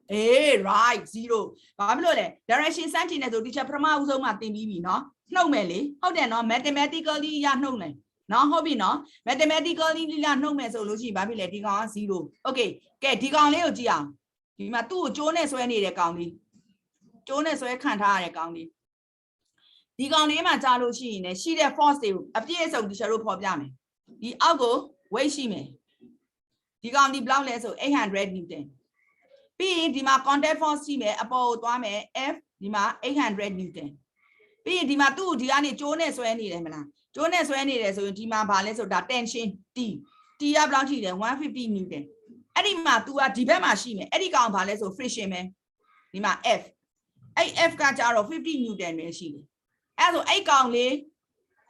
0 right 0ဘာဖြစ်လို့လဲ direction စမ်းကြည့်နေဆို teacher ပထမဦးဆုံးမှသင်ပြီးပြီเนาะနှုတ်မယ်လေဟုတ်တယ်เนาะ mathematically ရနှုတ်မယ်เนาะဟုတ်ပြီเนาะ mathematically ရနှုတ်မယ်ဆိုလို့ရှိရင်ဘာဖြစ်လဲဒီကောင်က0 okay ကဲဒီကောင်လေးကိုကြည့်အောင်ဒီမှာသူ့ကိုကျိုးနဲ့ဆွဲနေတဲ့ကောင်လေးကျိုးနဲ့ဆွဲခံထားရတဲ့ကောင်လေးဒီကောင်လေးမှာကြားလို့ရှိရင်လည်းရှိတဲ့ force တွေကိုအပြည့်အစုံ teacher တို့ဖော်ပြမယ်ဒီအောက်ကို weight ရှိမယ်ဒီကောင်ဒီဘယ်လောက်လဲဆို800 newtonပြီးရင်ဒီမှာ contact force ရှိမယ်အပေါ်ကိုသွားမယ် F ဒီမှာ800 newton ပြီးရင်ဒီမှာသူ့ဒီကနေကျိုးနဲ့ဆွဲနေတယ်မလားကျိုးနဲ့ဆွဲနေတယ်ဆိုရင်ဒီမှာဗာလဲဆိုဒါ tension T ကဘယ်လောက်ရှိတယ်150 newton အဲ့ဒီမှာ तू ကဒီဘက်မှာရှိမယ်အဲ့ဒီကောင်ဗာလဲဆို friction ပဲဒီမှာ F အဲ့ F ကကြတော့50 newton ပဲရှိတယ်အဲ့ဆိုအဲ့ကောင်လေး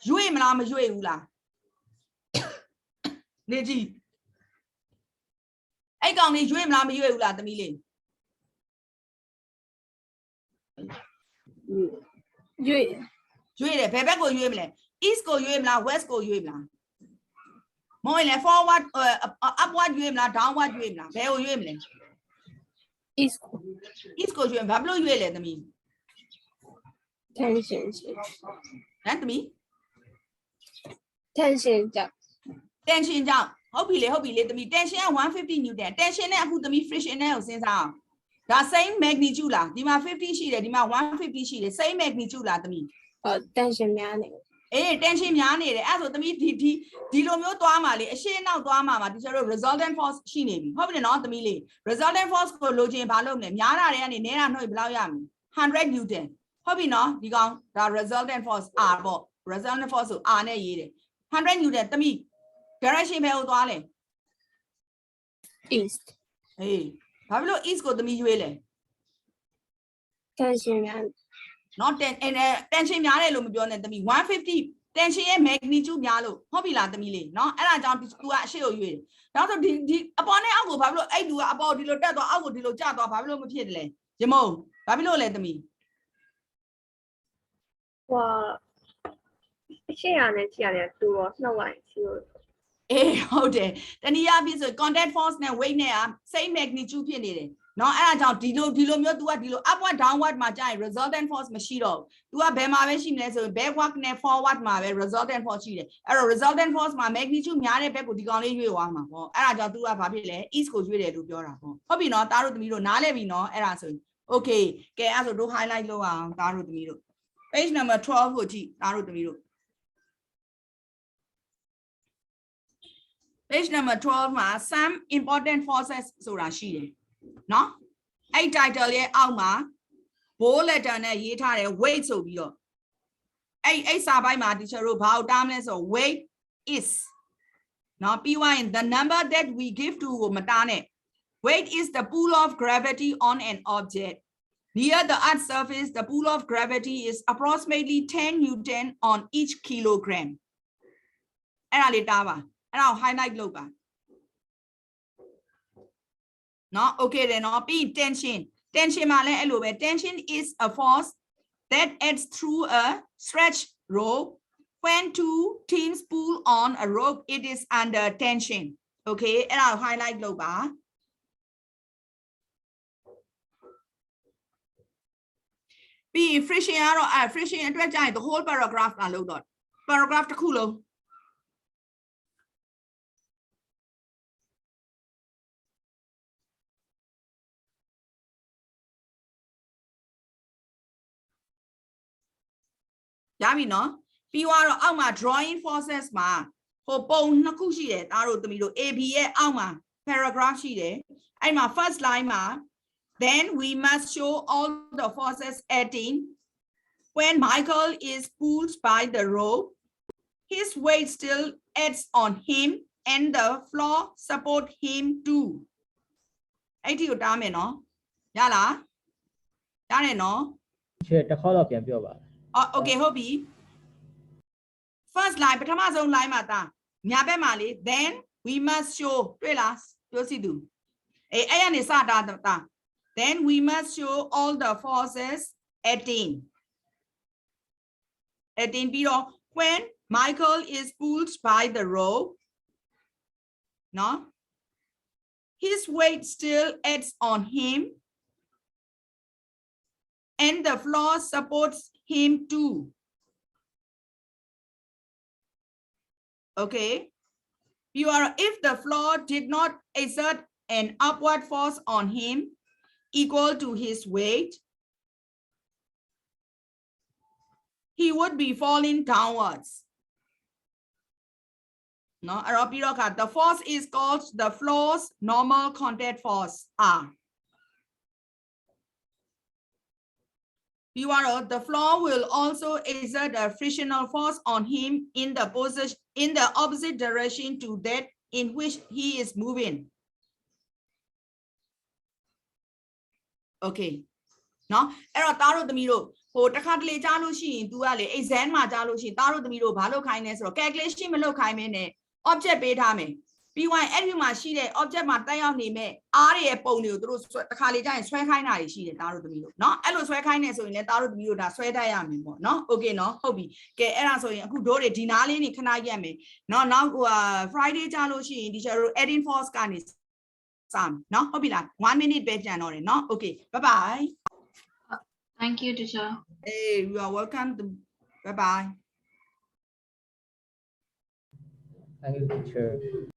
ရွေ့မလားမရွေ့ဘူးလားနေကြည့်အဲ့ကောင်လေးရွေ့မလားမရွေ့ဘူးလားသမီးလေး ရွေ့တယ်ဘယ်ဘက်ကိုရွေ့မလဲ east ကိုရွေ့မလား west ကိုရွေ့မလားမောင်လေ forward upward ရွေ့မလား downward ရွေ့မလားဘယ်ကိုရွေ့မလဲ East east ကိုရွေ့ဘာဖြစ်လို့ရွေ့လဲသမီး tension ဟမ်သမီး tension ကြောင့် tension ကြောင့်ဟုတ်ပြီလေသမီး tension က150 newton tension နဲ့အခုသမီး friction နဲ့ကိုစဉ်းစားအောင်ဒါ same magnitude လားဒီမှာ50ရှိတယ်ဒီမှာ150ရှိတယ် same magnitude လားသမီး tension များနေ အေး tension များနေတယ်အဲ့ဆိုသမီးဒီလိုမျိုးသွားမှာလေအရှေ့နောက်သွားမှာဒီကျတော့ resultant force ရှိနေပြီဟုတ်ပြီနော်သမီးလေး resultant force ကိုလိုချင်ဘာလုပ်မလဲများတာတွေကနေနဲတာနှုတ်ဘယ်လောက်ရမလဲ100 newton ဟုတ်ပြီနော်ဒီကောင်ဒါ resultant force R ပေါ့ resultant force ကို R နဲ့ရေးတယ်100 newton သမီး direction ဘယ်ကိုသွားလဲ east အေးဘာဖြစ်လို့ east ကိုသမီးရွေးလဲ tension များ နော် tension များတယ်လို့မပြောနဲ့သမီး150 tension ရဲ့ magnitude များလို့ဟုတ်ပြီလားသမီးလေးနော်အဲ့ဒါကြောင့် तू ကအရှေ့ကိုရွေးတယ်နောက်ဆိုဒီအပေါ်နဲ့အောက်ကိုဘာဖြစ်လို့အဲ့ तू ကအပေါ်ဒီလိုတက်သွားအောက်ကိုဒီလိုကျသွားဘာဖြစ်လို့မဖြစ်တယ်လဲရမုံဘာဖြစ်လို့လဲသမီး ဟိုရှေ့ရနဲ့ကြည့်ရတယ်တူတော့နှုတ်လိုက်ရှိလို့ အေးဟုတ်တယ်တနည်းအားဖြင့်ဆို contact force နဲ့ weight နဲ့ same magnitude ဖြစ်နေတယ်နော်အဲ့ဒါကြောင့်ဒီလိုမျိုး तू ကဒီလို upward downward မှာကြာရင် resultant force မရှိတော့ तू ကဘယ်မှာပဲရှိမလဲဆိုရင် backward နဲ့ forward မှာပဲ resultant force ရှိတယ်အဲ့တော့ resultant force မှာ magnitude များတဲ့ဘက်ကိုဒီကောင်လေးရွေ့သွားမှာပေါ့အဲ့ဒါကြောင့် तू ကဘာဖြစ်လဲ east ကိုရွေ့တယ်လို့ပြောတာပေါ့ဟုတ်ပြီနော်သားတို့သမီးတို့နားလည်ပြီနော်အဲ့ဒါဆိုရင် okay ကဲအဲ့ဆိုတို့ highlight လုပ်အောင်သားတို့သမီးတို့ page number 12ကိုကြည့်သားတို့သမီးတို့ page number 12မှာ some important forces ဆိုတာရှိတယ်နော်အဲ့ title ရဲ့အောက်မှာ bold letter နဲ့ရေးထားတယ် weight ဆိုပြီးတော့အဲ့စာပိုင်းမှာ teacher တို့ဘာကိုတားမလဲဆို weight is နော်ပြီးသွားရင် the number that we give to ကိုမတားနဲ့ weight is the pull of gravity on an object near the earth's surface the pull of gravity is approximately 10 newton on each kilogram အဲ့ဒါလေးတားပါအဲ့ဒါကို highlight လုပ်ပါနော် okay တယ်နော်ပြီး tension မှာလည်းအဲ့လိုပဲ tension is a force that acts through a stretch rope when two teams pull on a rope it is under tension okay အဲ့ဒါကို highlight လုပ်ပါပြီး friction ကတော့friction အတွက်ကြာရင် the whole paragraph လာလုပ်တော့ paragraph တစ်ခုလုံးရပြီနော်ပြီးတော့အောက်မှာ drawing forces မှာဟိုပုံနှစ်ခုရှိတယ်သားတို့သမီးတို့ AB ရဲ့အောက်မှာ paragraph ရှိတယ်အဲ့မှာ first line မှာ then we must show all the forces acting when Michael is pulled by the rope his weight still acts on him and the floor support him too အဲ့ဒီကိုတားမယ်နော်ရလားရတယ်နော် တစ်ခေါက်တော့ပြန်ပြောပါ okay ဟုတ်ပြီ first line ပထမဆုံး line မှာတာညာဘက်မှာလေ then we must show တွေ့လားပြောစီသူအဲ့ကနေစတာတာ then we must show all the forces acting ပြီးတော့ when Michael is pulled by the rope no his weight still acts on him and the floor supports him too okay if the floor did not exert an upward force on him equal to his weight he would be falling downwards no the force is called the floor's normal contact force R the floor will also exert a frictional force on him in the opposite direction to that in which he is moving. Okay. Now, အဲ့တော့သားတို့သမီးတို့ ဟိုတစ်ခါတလေကြားလို့ရှိရင် तू ကလေ exam မှာကြားလို့ရှိရင်သားတို့သမီးတို့ဘာလုပ်ခိုင်းလဲဆိုတော့ calculation မလုပ်ခိုင်းမင်းနဲ့ object ပေးထားမယ်ပြီးရင်အဲ့ဒီမှာရှိတဲ့ object မှာတက်ရောက်နေမဲ့အားတွေရဲ့ပုံတွေကိုတို့တစ်ခါလေကြာရင်ဆွဲခိုင်းတာတွေရှိတယ်သားတို့သမီးတို့เนาะအဲ့လိုဆွဲခိုင်းနေဆိုရင်လည်းသားတို့သမီးတို့ဒါဆွဲတတ်ရမယ်ပေါ့เนาะ okay เนาะဟုတ်ပြီကဲအဲ့ဒါဆိုရင်အခုတို့တွေဒီနားလေးနေခဏရက်မယ်เนาะနောက်ဟို Friday ကြာလို့ရှိရင် teacher တို့ adding force ကနေစမ်းเนาะဟုတ်ပြီလား1 minute ပဲကြံတော့တယ်เนาะ okay bye bye Thank you teacher hey you are welcome to, bye bye Thank you, teacher.